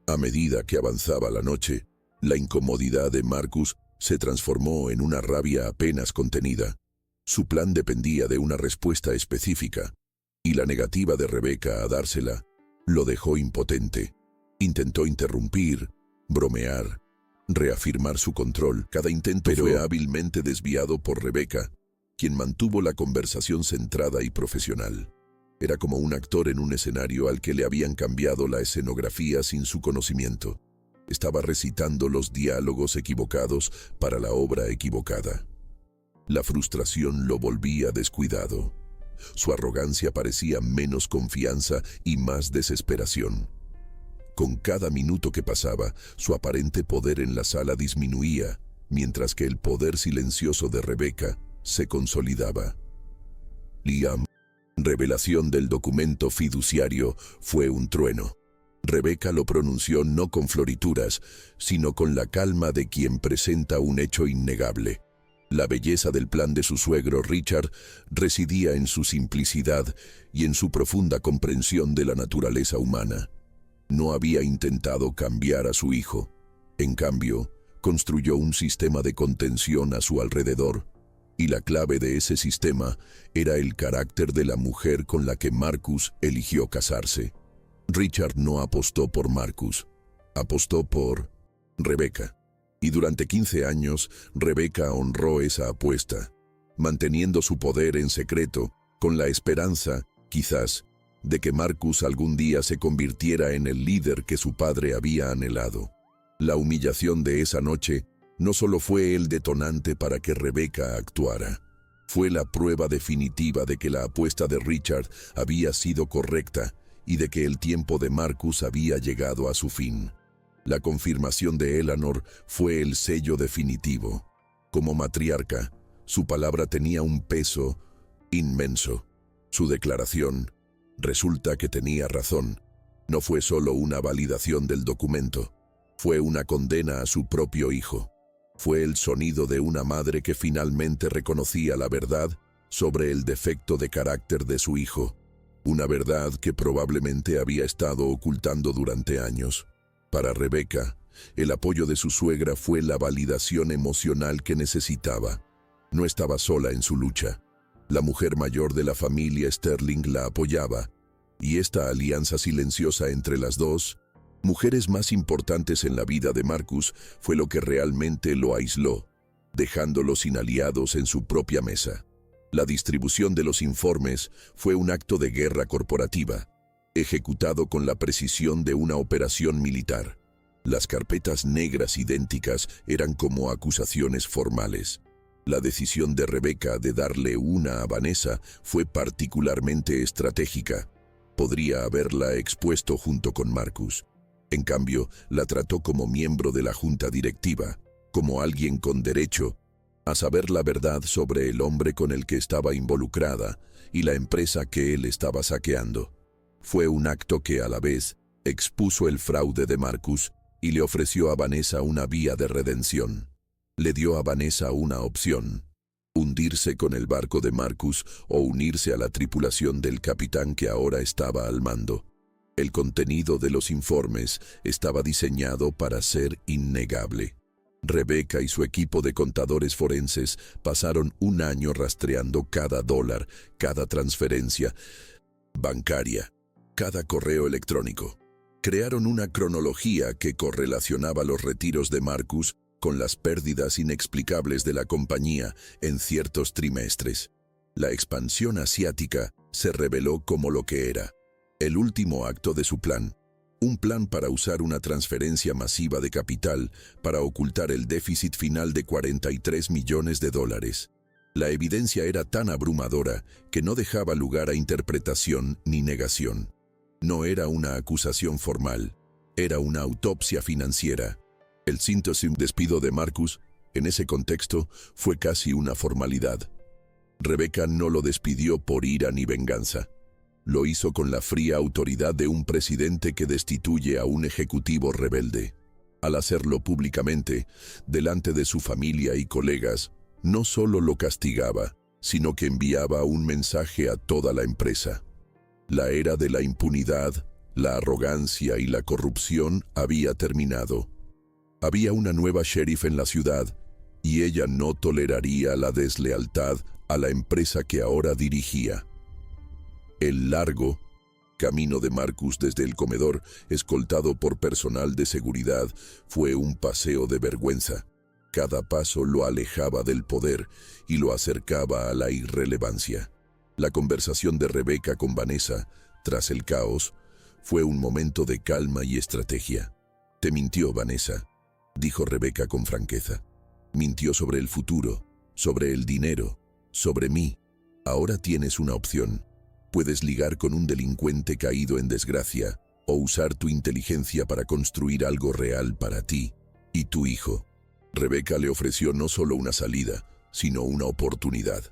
A medida que avanzaba la noche, la incomodidad de Marcus se transformó en una rabia apenas contenida. Su plan dependía de una respuesta específica, y la negativa de Rebecca a dársela lo dejó impotente. Intentó interrumpir, bromear, reafirmar su control. Cada intento fue hábilmente desviado por Rebecca, quien mantuvo la conversación centrada y profesional. Era como un actor en un escenario al que le habían cambiado la escenografía sin su conocimiento. Estaba recitando los diálogos equivocados para la obra equivocada. La frustración lo volvía descuidado. Su arrogancia parecía menos confianza y más desesperación. Con cada minuto que pasaba, su aparente poder en la sala disminuía, mientras que el poder silencioso de Rebecca se consolidaba. Liam. Revelación del documento fiduciario fue un trueno. Rebecca lo pronunció no con florituras, sino con la calma de quien presenta un hecho innegable. La belleza del plan de su suegro Richard residía en su simplicidad y en su profunda comprensión de la naturaleza humana. No había intentado cambiar a su hijo. En cambio, construyó un sistema de contención a su alrededor, y la clave de ese sistema era el carácter de la mujer con la que Marcus eligió casarse. Richard no apostó por Marcus, apostó por Rebecca. Y durante 15 años, Rebecca honró esa apuesta, manteniendo su poder en secreto, con la esperanza, quizás, de que Marcus algún día se convirtiera en el líder que su padre había anhelado. La humillación de esa noche no solo fue el detonante para que Rebecca actuara, fue la prueba definitiva de que la apuesta de Richard había sido correcta y de que el tiempo de Marcus había llegado a su fin. La confirmación de Eleanor fue el sello definitivo. Como matriarca, su palabra tenía un peso inmenso. Su declaración, resulta que tenía razón, no fue solo una validación del documento, fue una condena a su propio hijo. Fue el sonido de una madre que finalmente reconocía la verdad sobre el defecto de carácter de su hijo, una verdad que probablemente había estado ocultando durante años. Para Rebecca, el apoyo de su suegra fue la validación emocional que necesitaba. No estaba sola en su lucha. La mujer mayor de la familia Sterling la apoyaba, y esta alianza silenciosa entre las dos mujeres más importantes en la vida de Marcus fue lo que realmente lo aisló, dejándolo sin aliados en su propia mesa. La distribución de los informes fue un acto de guerra corporativa, ejecutado con la precisión de una operación militar. Las carpetas negras idénticas eran como acusaciones formales. La decisión de Rebecca de darle una a Vanessa fue particularmente estratégica. Podría haberla expuesto junto con Marcus. En cambio, la trató como miembro de la junta directiva, como alguien con derecho a saber la verdad sobre el hombre con el que estaba involucrada y la empresa que él estaba saqueando. Fue un acto que a la vez expuso el fraude de Marcus y le ofreció a Vanessa una vía de redención. Le dio a Vanessa una opción: hundirse con el barco de Marcus o unirse a la tripulación del capitán que ahora estaba al mando. El contenido de los informes estaba diseñado para ser innegable. Rebecca y su equipo de contadores forenses pasaron un año rastreando cada dólar, cada transferencia bancaria, cada correo electrónico. Crearon una cronología que correlacionaba los retiros de Marcus con las pérdidas inexplicables de la compañía en ciertos trimestres. La expansión asiática se reveló como lo que era: el último acto de su plan. Un plan para usar una transferencia masiva de capital para ocultar el déficit final de $43 millones. La evidencia era tan abrumadora que no dejaba lugar a interpretación ni negación. No era una acusación formal, era una autopsia financiera. El síntesis despido de Marcus, en ese contexto, fue casi una formalidad. Rebecca no lo despidió por ira ni venganza. Lo hizo con la fría autoridad de un presidente que destituye a un ejecutivo rebelde. Al hacerlo públicamente, delante de su familia y colegas, no solo lo castigaba, sino que enviaba un mensaje a toda la empresa. La era de la impunidad, la arrogancia y la corrupción había terminado. Había una nueva sheriff en la ciudad, y ella no toleraría la deslealtad a la empresa que ahora dirigía. El largo camino de Marcus desde el comedor, escoltado por personal de seguridad, fue un paseo de vergüenza. Cada paso lo alejaba del poder y lo acercaba a la irrelevancia. La conversación de Rebecca con Vanessa, tras el caos, fue un momento de calma y estrategia. «Te mintió, Vanessa», dijo Rebecca con franqueza. «Mintió sobre el futuro, sobre el dinero, sobre mí. Ahora tienes una opción. Puedes ligar con un delincuente caído en desgracia o usar tu inteligencia para construir algo real para ti y tu hijo». Rebecca le ofreció no solo una salida, sino una oportunidad.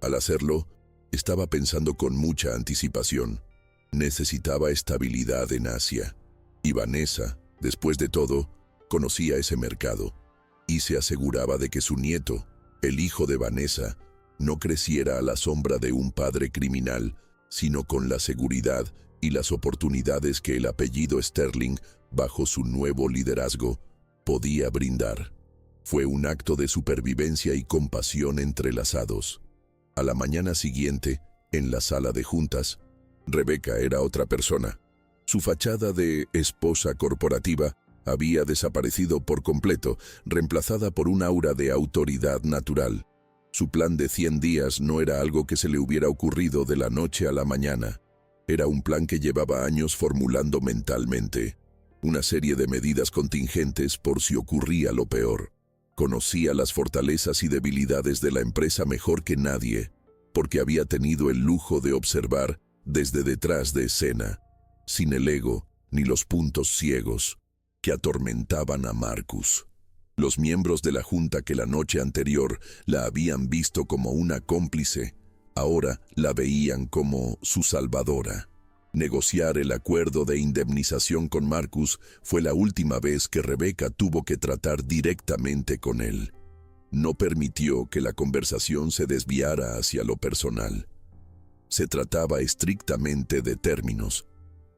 Al hacerlo, estaba pensando con mucha anticipación. Necesitaba estabilidad en Asia. Y Vanessa, después de todo, conocía ese mercado y se aseguraba de que su nieto, el hijo de Vanessa, no creciera a la sombra de un padre criminal, sino con la seguridad y las oportunidades que el apellido Sterling, bajo su nuevo liderazgo, podía brindar. Fue un acto de supervivencia y compasión entrelazados. A la mañana siguiente, en la sala de juntas, Rebecca era otra persona. Su fachada de esposa corporativa había desaparecido por completo, reemplazada por un aura de autoridad natural. Su plan de 100 días no era algo que se le hubiera ocurrido de la noche a la mañana. Era un plan que llevaba años formulando mentalmente. Una serie de medidas contingentes por si ocurría lo peor. Conocía las fortalezas y debilidades de la empresa mejor que nadie, porque había tenido el lujo de observar desde detrás de escena, sin el ego ni los puntos ciegos que atormentaban a Marcus. Los miembros de la junta que la noche anterior la habían visto como una cómplice, ahora la veían como su salvadora. Negociar el acuerdo de indemnización con Marcus fue la última vez que Rebecca tuvo que tratar directamente con él. No permitió que la conversación se desviara hacia lo personal. Se trataba estrictamente de términos.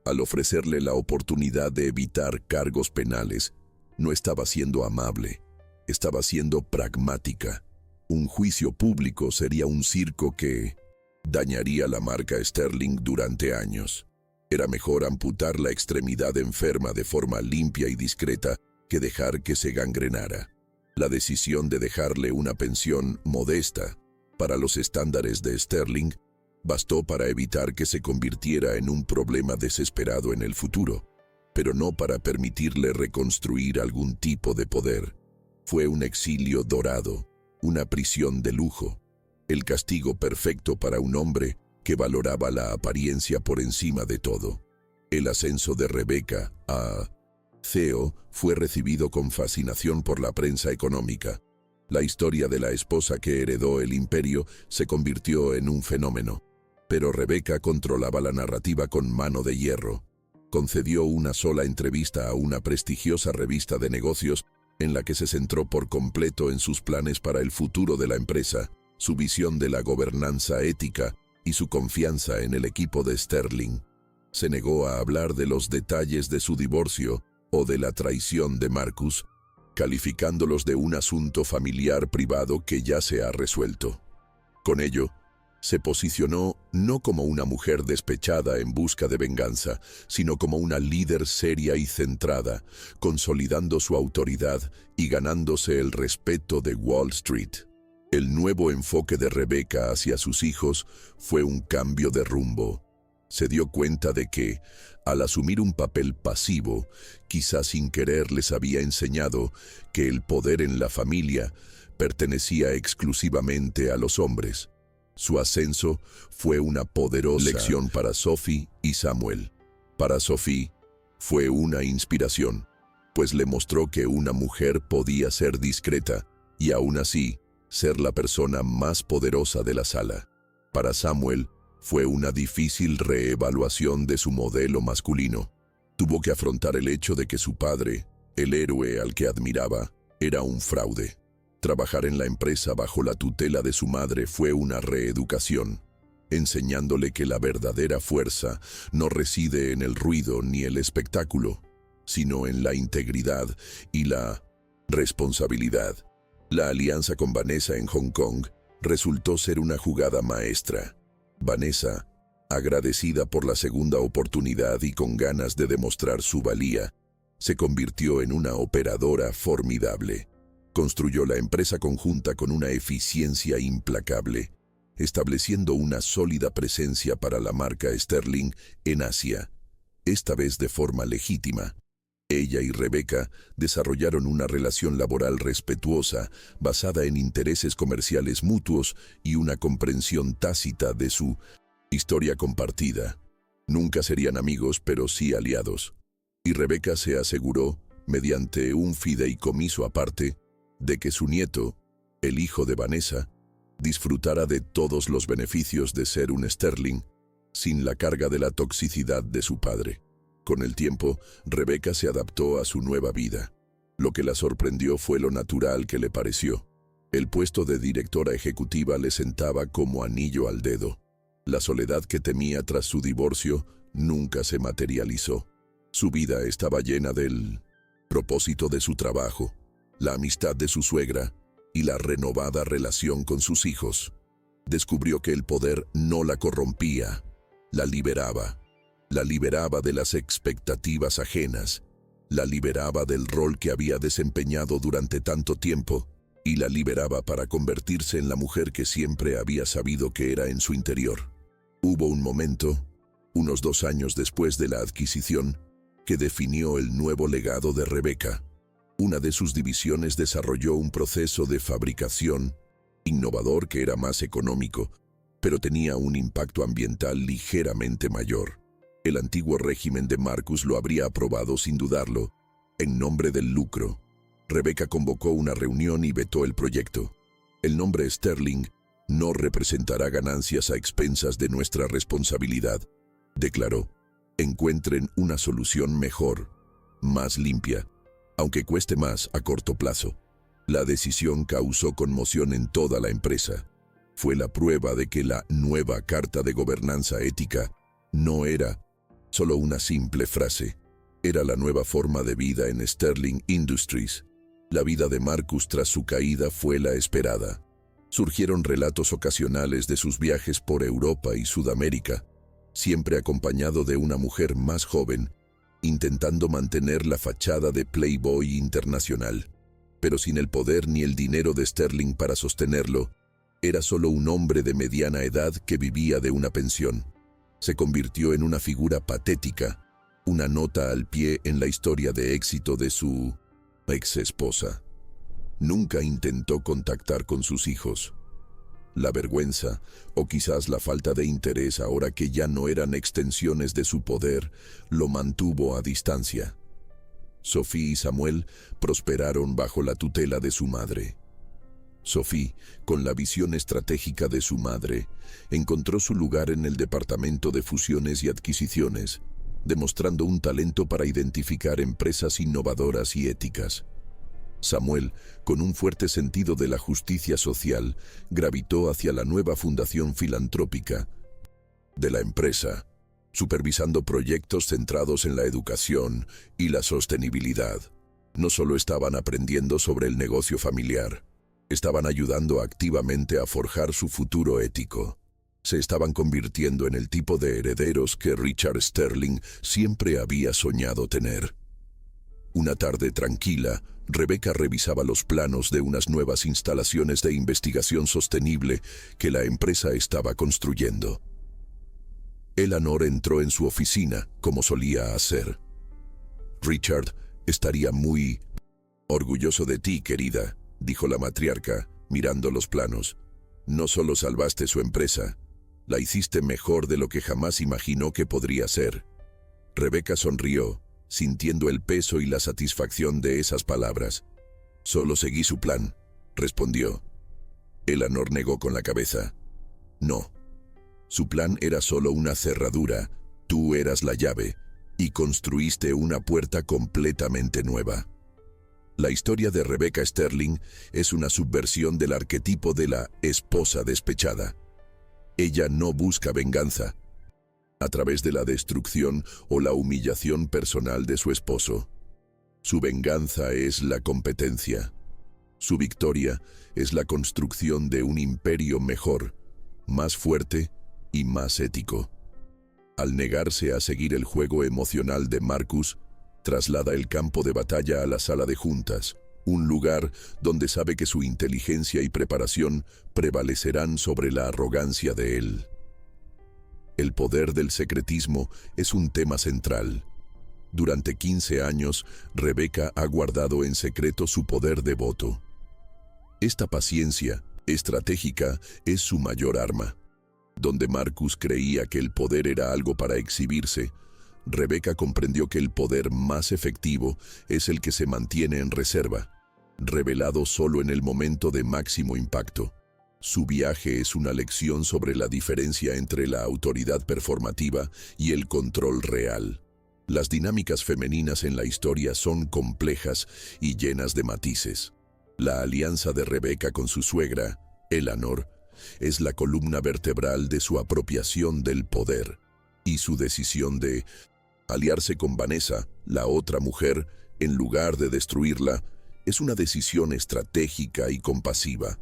Al ofrecerle la oportunidad de evitar cargos penales, no estaba siendo amable, estaba siendo pragmática. Un juicio público sería un circo que dañaría la marca Sterling durante años. Era mejor amputar la extremidad enferma de forma limpia y discreta que dejar que se gangrenara. La decisión de dejarle una pensión modesta para los estándares de Sterling bastó para evitar que se convirtiera en un problema desesperado en el futuro, pero no para permitirle reconstruir algún tipo de poder. Fue un exilio dorado, una prisión de lujo, el castigo perfecto para un hombre que valoraba la apariencia por encima de todo. El ascenso de Rebecca a CEO fue recibido con fascinación por la prensa económica. La historia de la esposa que heredó el imperio se convirtió en un fenómeno, pero Rebecca controlaba la narrativa con mano de hierro. Concedió una sola entrevista a una prestigiosa revista de negocios en la que se centró por completo en sus planes para el futuro de la empresa, su visión de la gobernanza ética y su confianza en el equipo de Sterling. Se negó a hablar de los detalles de su divorcio o de la traición de Marcus, calificándolos de un asunto familiar privado que ya se ha resuelto. Con ello, Se posicionó no como una mujer despechada en busca de venganza, sino como una líder seria y centrada, consolidando su autoridad y ganándose el respeto de Wall Street. El nuevo enfoque de Rebecca hacia sus hijos fue un cambio de rumbo. Se dio cuenta de que, al asumir un papel pasivo, quizás sin querer les había enseñado que el poder en la familia pertenecía exclusivamente a los hombres. Su ascenso fue una poderosa lección para Sophie y Samuel. Para Sophie, fue una inspiración, pues le mostró que una mujer podía ser discreta y aún así ser la persona más poderosa de la sala. Para Samuel, fue una difícil reevaluación de su modelo masculino. Tuvo que afrontar el hecho de que su padre, el héroe al que admiraba, era un fraude. Trabajar en la empresa bajo la tutela de su madre fue una reeducación, enseñándole que la verdadera fuerza no reside en el ruido ni el espectáculo, sino en la integridad y la responsabilidad. La alianza con Vanessa en Hong Kong resultó ser una jugada maestra. Vanessa, agradecida por la segunda oportunidad y con ganas de demostrar su valía, se convirtió en una operadora formidable. Construyó la empresa conjunta con una eficiencia implacable, estableciendo una sólida presencia para la marca Sterling en Asia, esta vez de forma legítima. Ella y Rebecca desarrollaron una relación laboral respetuosa, basada en intereses comerciales mutuos y una comprensión tácita de su historia compartida. Nunca serían amigos, pero sí aliados. Y Rebecca se aseguró, mediante un fideicomiso aparte, de que su nieto, el hijo de Vanessa, disfrutara de todos los beneficios de ser un Sterling, sin la carga de la toxicidad de su padre. Con el tiempo, Rebecca se adaptó a su nueva vida. Lo que la sorprendió fue lo natural que le pareció. El puesto de directora ejecutiva le sentaba como anillo al dedo. La soledad que temía tras su divorcio nunca se materializó. Su vida estaba llena del propósito de su trabajo, la amistad de su suegra y la renovada relación con sus hijos. Descubrió que el poder no la corrompía, la liberaba. La liberaba de las expectativas ajenas, la liberaba del rol que había desempeñado durante tanto tiempo y la liberaba para convertirse en la mujer que siempre había sabido que era en su interior. Hubo un momento, unos 2 años después de la adquisición, que definió el nuevo legado de Rebecca. Una de sus divisiones desarrolló un proceso de fabricación innovador que era más económico, pero tenía un impacto ambiental ligeramente mayor. El antiguo régimen de Marcus lo habría aprobado sin dudarlo, en nombre del lucro. Rebecca convocó una reunión y vetó el proyecto. El nombre Sterling no representará ganancias a expensas de nuestra responsabilidad, declaró. Encuentren una solución mejor, más limpia, aunque cueste más a corto plazo. La decisión causó conmoción en toda la empresa. Fue la prueba de que la nueva Carta de Gobernanza Ética no era solo una simple frase. Era la nueva forma de vida en Sterling Industries. La vida de Marcus tras su caída fue la esperada. Surgieron relatos ocasionales de sus viajes por Europa y Sudamérica, siempre acompañado de una mujer más joven, intentando mantener la fachada de Playboy internacional. Pero sin el poder ni el dinero de Sterling para sostenerlo, era solo un hombre de mediana edad que vivía de una pensión. Se convirtió en una figura patética, una nota al pie en la historia de éxito de su ex esposa. Nunca intentó contactar con sus hijos. La vergüenza, o quizás la falta de interés ahora que ya no eran extensiones de su poder, lo mantuvo a distancia. Sophie y Samuel prosperaron bajo la tutela de su madre. Sophie, con la visión estratégica de su madre, encontró su lugar en el departamento de fusiones y adquisiciones, demostrando un talento para identificar empresas innovadoras y éticas. Samuel, con un fuerte sentido de la justicia social, gravitó hacia la nueva fundación filantrópica de la empresa, supervisando proyectos centrados en la educación y la sostenibilidad. No solo estaban aprendiendo sobre el negocio familiar, estaban ayudando activamente a forjar su futuro ético. Se estaban convirtiendo en el tipo de herederos que Richard Sterling siempre había soñado tener. Una tarde tranquila, Rebecca revisaba los planos de unas nuevas instalaciones de investigación sostenible que la empresa estaba construyendo. Eleanor entró en su oficina, como solía hacer. «Richard estaría muy orgulloso de ti, querida», dijo la matriarca, mirando los planos. «No solo salvaste su empresa, la hiciste mejor de lo que jamás imaginó que podría ser». Rebecca sonrió, sintiendo el peso y la satisfacción de esas palabras. «Solo seguí su plan», respondió. Eleanor negó con la cabeza. «No. Su plan era solo una cerradura, tú eras la llave, y construiste una puerta completamente nueva». La historia de Rebecca Sterling es una subversión del arquetipo de la esposa despechada. Ella no busca venganza a través de la destrucción o la humillación personal de su esposo. Su venganza es la competencia. Su victoria es la construcción de un imperio mejor, más fuerte y más ético. Al negarse a seguir el juego emocional de Marcus, traslada el campo de batalla a la sala de juntas, un lugar donde sabe que su inteligencia y preparación prevalecerán sobre la arrogancia de él. El poder del secretismo es un tema central. Durante 15 años, Rebecca ha guardado en secreto su poder devoto. Esta paciencia estratégica es su mayor arma. Donde Marcus creía que el poder era algo para exhibirse, Rebecca comprendió que el poder más efectivo es el que se mantiene en reserva, revelado solo en el momento de máximo impacto. Su viaje es una lección sobre la diferencia entre la autoridad performativa y el control real. Las dinámicas femeninas en la historia son complejas y llenas de matices. La alianza de Rebecca con su suegra, Eleanor, es la columna vertebral de su apropiación del poder, y su decisión de aliarse con Vanessa, la otra mujer, en lugar de destruirla, es una decisión estratégica y compasiva.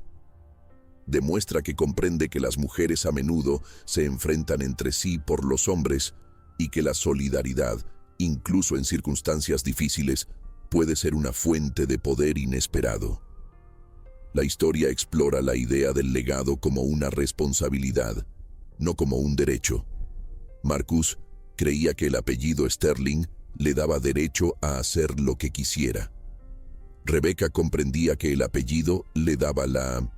Demuestra que comprende que las mujeres a menudo se enfrentan entre sí por los hombres y que la solidaridad, incluso en circunstancias difíciles, puede ser una fuente de poder inesperado. La historia explora la idea del legado como una responsabilidad, no como un derecho. Marcus creía que el apellido Sterling le daba derecho a hacer lo que quisiera. Rebecca comprendía que el apellido le daba la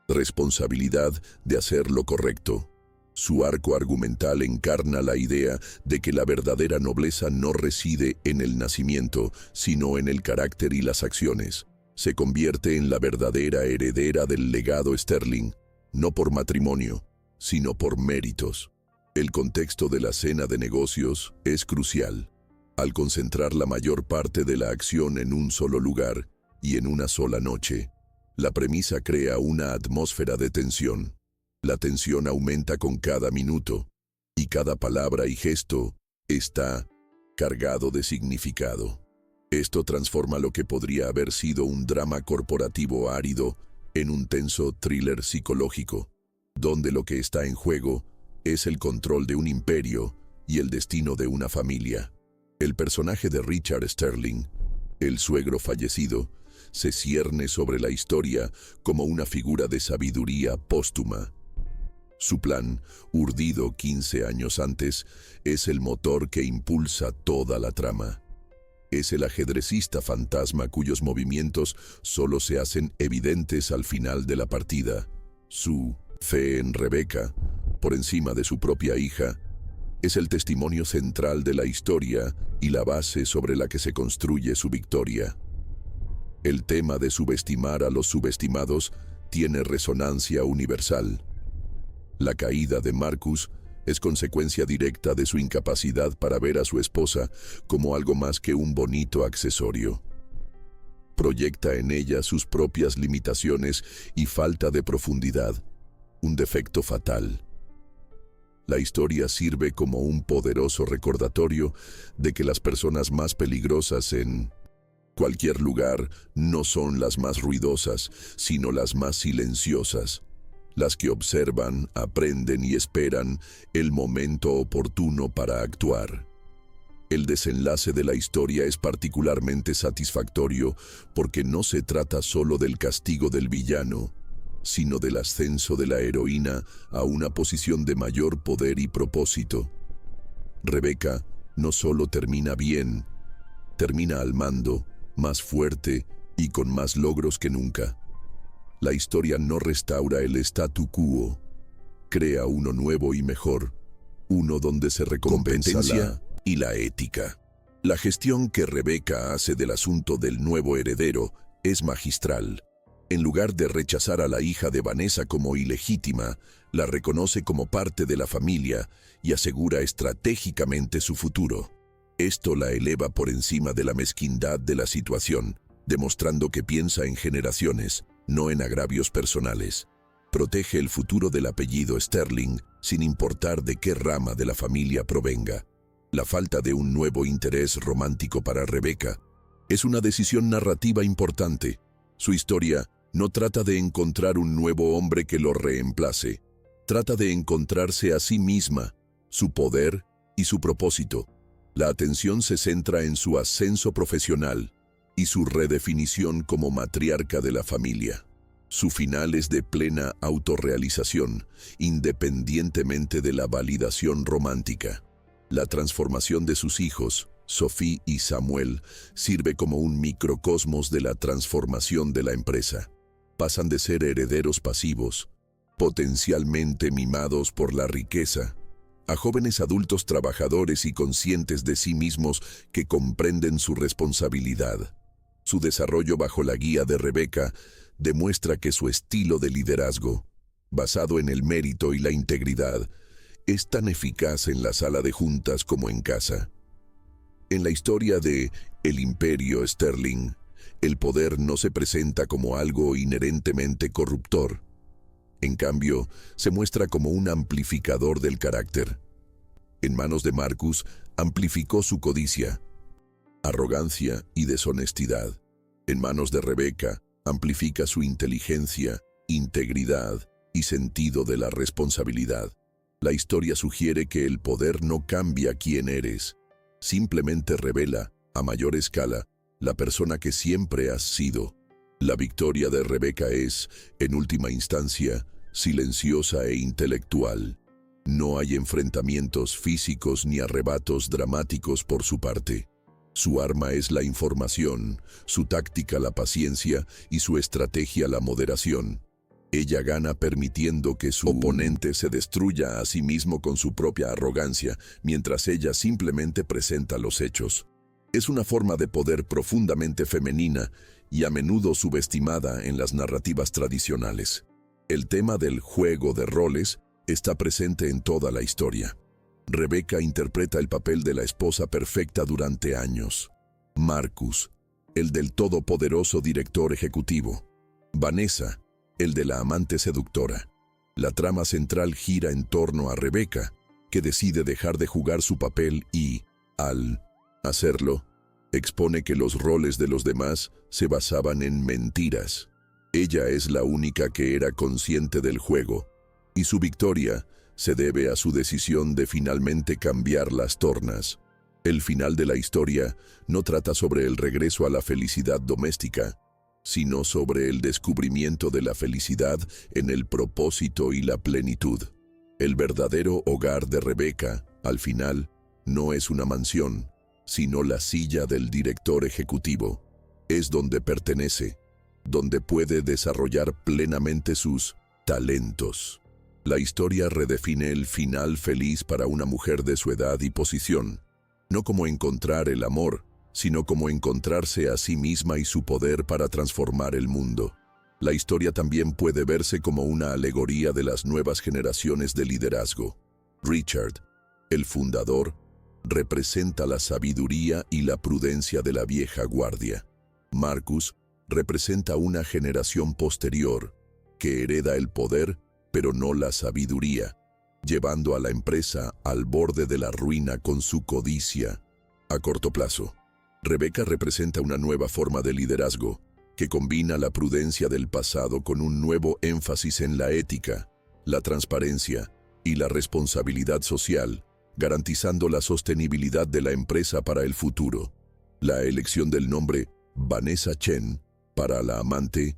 responsabilidad de hacer lo correcto. Su arco argumental encarna la idea de que la verdadera nobleza no reside en el nacimiento, sino en el carácter y las acciones. Se convierte en la verdadera heredera del legado Sterling, no por matrimonio, sino por méritos. El contexto de la cena de negocios es crucial. Al concentrar la mayor parte de la acción en un solo lugar y en una sola noche, la premisa crea una atmósfera de tensión. La tensión aumenta con cada minuto, y cada palabra y gesto está cargado de significado. Esto transforma lo que podría haber sido un drama corporativo árido en un tenso thriller psicológico, donde lo que está en juego es el control de un imperio y el destino de una familia. El personaje de Richard Sterling, el suegro fallecido, se cierne sobre la historia como una figura de sabiduría póstuma. Su plan, urdido 15 años antes, es el motor que impulsa toda la trama. Es el ajedrecista fantasma cuyos movimientos solo se hacen evidentes al final de la partida. Su fe en Rebecca, por encima de su propia hija, es el testimonio central de la historia y la base sobre la que se construye su victoria. El tema de subestimar a los subestimados tiene resonancia universal. La caída de Marcus es consecuencia directa de su incapacidad para ver a su esposa como algo más que un bonito accesorio. Proyecta en ella sus propias limitaciones y falta de profundidad, un defecto fatal. La historia sirve como un poderoso recordatorio de que las personas más peligrosas en cualquier lugar no son las más ruidosas, sino las más silenciosas, las que observan, aprenden y esperan el momento oportuno para actuar. El desenlace de la historia es particularmente satisfactorio porque no se trata solo del castigo del villano, sino del ascenso de la heroína a una posición de mayor poder y propósito. Rebecca no solo termina bien, termina al mando, más fuerte y con más logros que nunca. La historia no restaura el statu quo, crea uno nuevo y mejor, uno donde se recompensa la y la ética. La gestión que Rebecca hace del asunto del nuevo heredero es magistral. En lugar de rechazar a la hija de Vanessa como ilegítima, la reconoce como parte de la familia y asegura estratégicamente su futuro. Esto la eleva por encima de la mezquindad de la situación, demostrando que piensa en generaciones, no en agravios personales. Protege el futuro del apellido Sterling sin importar de qué rama de la familia provenga. La falta de un nuevo interés romántico para Rebecca es una decisión narrativa importante. Su historia no trata de encontrar un nuevo hombre que lo reemplace. Trata de encontrarse a sí misma, su poder y su propósito. La atención se centra en su ascenso profesional y su redefinición como matriarca de la familia. Su final es de plena autorrealización, independientemente de la validación romántica. La transformación de sus hijos, Sophie y Samuel, sirve como un microcosmos de la transformación de la empresa. Pasan de ser herederos pasivos, potencialmente mimados por la riqueza, a jóvenes adultos trabajadores y conscientes de sí mismos que comprenden su responsabilidad. Su desarrollo bajo la guía de Rebecca demuestra que su estilo de liderazgo, basado en el mérito y la integridad, es tan eficaz en la sala de juntas como en casa. En la historia de El Imperio Sterling, el poder no se presenta como algo inherentemente corruptor. En cambio, se muestra como un amplificador del carácter. En manos de Marcus, amplificó su codicia, arrogancia y deshonestidad. En manos de Rebecca, amplifica su inteligencia, integridad y sentido de la responsabilidad. La historia sugiere que el poder no cambia quién eres, simplemente revela, a mayor escala, la persona que siempre has sido. La victoria de Rebecca es, en última instancia, silenciosa e intelectual. No hay enfrentamientos físicos ni arrebatos dramáticos por su parte. Su arma es la información, su táctica la paciencia y su estrategia la moderación. Ella gana permitiendo que su oponente se destruya a sí mismo con su propia arrogancia, mientras ella simplemente presenta los hechos. Es una forma de poder profundamente femenina y a menudo subestimada en las narrativas tradicionales. El tema del juego de roles está presente en toda la historia. Rebecca interpreta el papel de la esposa perfecta durante años. Marcus, el del todopoderoso director ejecutivo. Vanessa, el de la amante seductora. La trama central gira en torno a Rebecca, que decide dejar de jugar su papel y, al hacerlo, expone que los roles de los demás se basaban en mentiras. Ella es la única que era consciente del juego, y su victoria se debe a su decisión de finalmente cambiar las tornas. El final de la historia no trata sobre el regreso a la felicidad doméstica, sino sobre el descubrimiento de la felicidad en el propósito y la plenitud. El verdadero hogar de Rebecca, al final, no es una mansión, sino la silla del director ejecutivo. Es donde pertenece, donde puede desarrollar plenamente sus talentos. La historia redefine el final feliz para una mujer de su edad y posición, no como encontrar el amor, sino como encontrarse a sí misma y su poder para transformar el mundo. La historia también puede verse como una alegoría de las nuevas generaciones de liderazgo. Richard, el fundador, representa la sabiduría y la prudencia de la vieja guardia. Marcus representa una generación posterior que hereda el poder, pero no la sabiduría, llevando a la empresa al borde de la ruina con su codicia a corto plazo. Rebecca representa una nueva forma de liderazgo, que combina la prudencia del pasado con un nuevo énfasis en la ética, la transparencia y la responsabilidad social, garantizando la sostenibilidad de la empresa para el futuro. La elección del nombre Vanessa Chen para la amante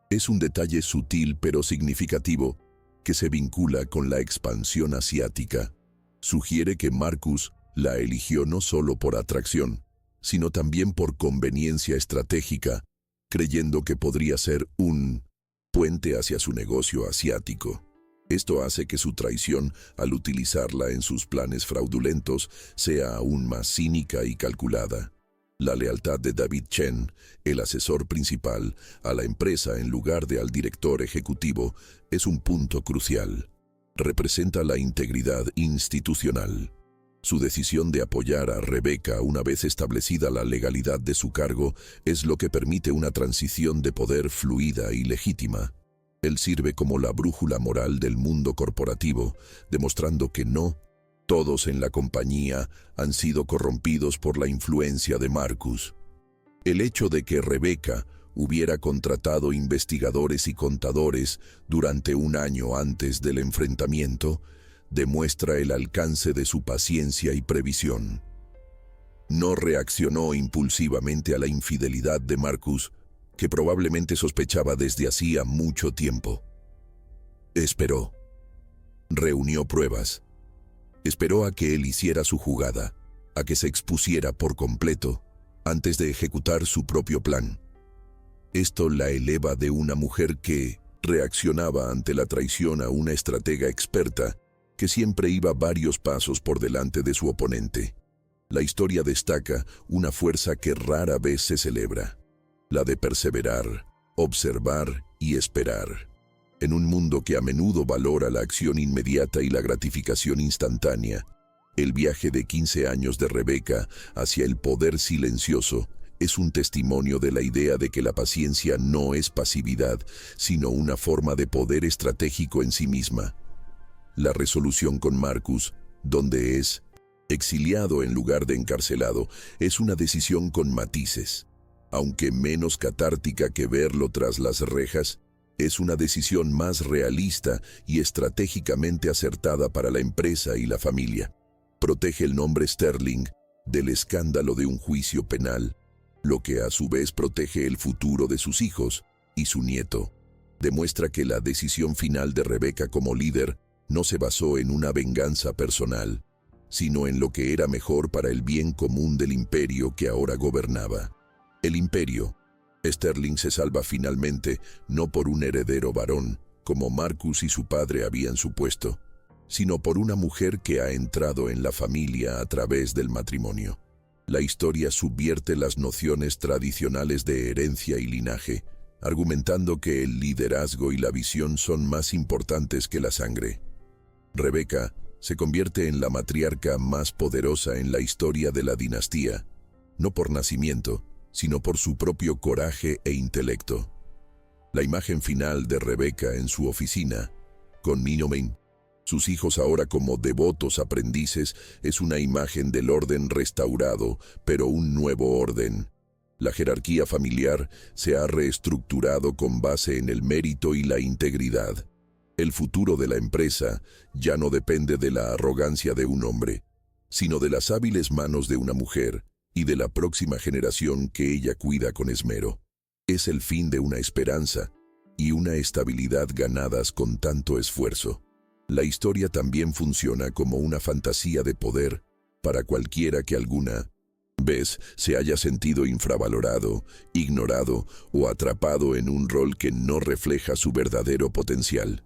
es un detalle sutil pero significativo que se vincula con la expansión asiática. Sugiere que Marcus la eligió no solo por atracción, sino también por conveniencia estratégica, creyendo que podría ser un puente hacia su negocio asiático. Esto hace que su traición, al utilizarla en sus planes fraudulentos, sea aún más cínica y calculada. La lealtad de David Chen, el asesor principal, a la empresa en lugar de al director ejecutivo, es un punto crucial. Representa la integridad institucional. Su decisión de apoyar a Rebecca una vez establecida la legalidad de su cargo es lo que permite una transición de poder fluida y legítima. Él sirve como la brújula moral del mundo corporativo, demostrando que no todos en la compañía han sido corrompidos por la influencia de Marcus. El hecho de que Rebecca hubiera contratado investigadores y contadores durante un año antes del enfrentamiento demuestra el alcance de su paciencia y previsión. No reaccionó impulsivamente a la infidelidad de Marcus, que probablemente sospechaba desde hacía mucho tiempo. Esperó. Reunió pruebas. Esperó a que él hiciera su jugada, a que se expusiera por completo, antes de ejecutar su propio plan. Esto la eleva de una mujer que reaccionaba ante la traición a una estratega experta que siempre iba varios pasos por delante de su oponente. La historia destaca una fuerza que rara vez se celebra, la de perseverar, observar y esperar. En un mundo que a menudo valora la acción inmediata y la gratificación instantánea, el viaje de 15 años de Rebecca hacia el poder silencioso es un testimonio de la idea de que la paciencia no es pasividad, sino una forma de poder estratégico en sí misma. La resolución con Marcus, donde es exiliado en lugar de encarcelado, es una decisión con matices. Aunque menos catártica que verlo tras las rejas, es una decisión más realista y estratégicamente acertada para la empresa y la familia. Protege el nombre Sterling del escándalo de un juicio penal, lo que a su vez protege el futuro de sus hijos y su nieto. Demuestra que la decisión final de Rebecca como líder no se basó en una venganza personal, sino en lo que era mejor para el bien común del imperio que ahora gobernaba. El imperio. Sterling se salva finalmente no por un heredero varón, como Marcus y su padre habían supuesto, sino por una mujer que ha entrado en la familia a través del matrimonio. La historia subvierte las nociones tradicionales de herencia y linaje, argumentando que el liderazgo y la visión son más importantes que la sangre. Rebecca se convierte en la matriarca más poderosa en la historia de la dinastía, no por nacimiento, sino por su propio coraje e intelecto. La imagen final de Rebecca en su oficina, con Minomain, sus hijos ahora como devotos aprendices, es una imagen del orden restaurado, pero un nuevo orden. La jerarquía familiar se ha reestructurado con base en el mérito y la integridad. El futuro de la empresa ya no depende de la arrogancia de un hombre, sino de las hábiles manos de una mujer y de la próxima generación que ella cuida con esmero. Es el fin de una esperanza y una estabilidad ganadas con tanto esfuerzo. La historia también funciona como una fantasía de poder para cualquiera que alguna vez se haya sentido infravalorado, ignorado o atrapado en un rol que no refleja su verdadero potencial.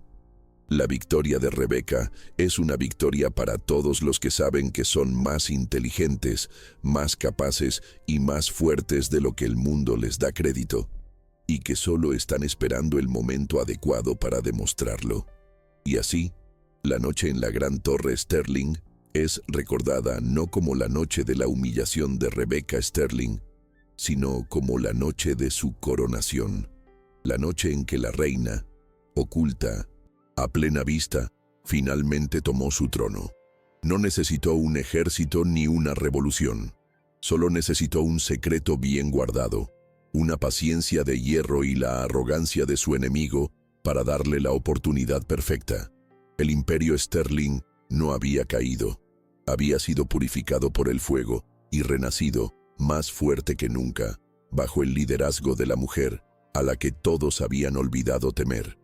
La victoria de Rebecca es una victoria para todos los que saben que son más inteligentes, más capaces y más fuertes de lo que el mundo les da crédito, y que solo están esperando el momento adecuado para demostrarlo. Y así, la noche en la Gran Torre Sterling es recordada no como la noche de la humillación de Rebecca Sterling, sino como la noche de su coronación, la noche en que la reina, oculta, a plena vista, finalmente tomó su trono. No necesitó un ejército ni una revolución. Solo necesitó un secreto bien guardado, una paciencia de hierro y la arrogancia de su enemigo para darle la oportunidad perfecta. El imperio Sterling no había caído. Había sido purificado por el fuego y renacido, más fuerte que nunca, bajo el liderazgo de la mujer, a la que todos habían olvidado temer.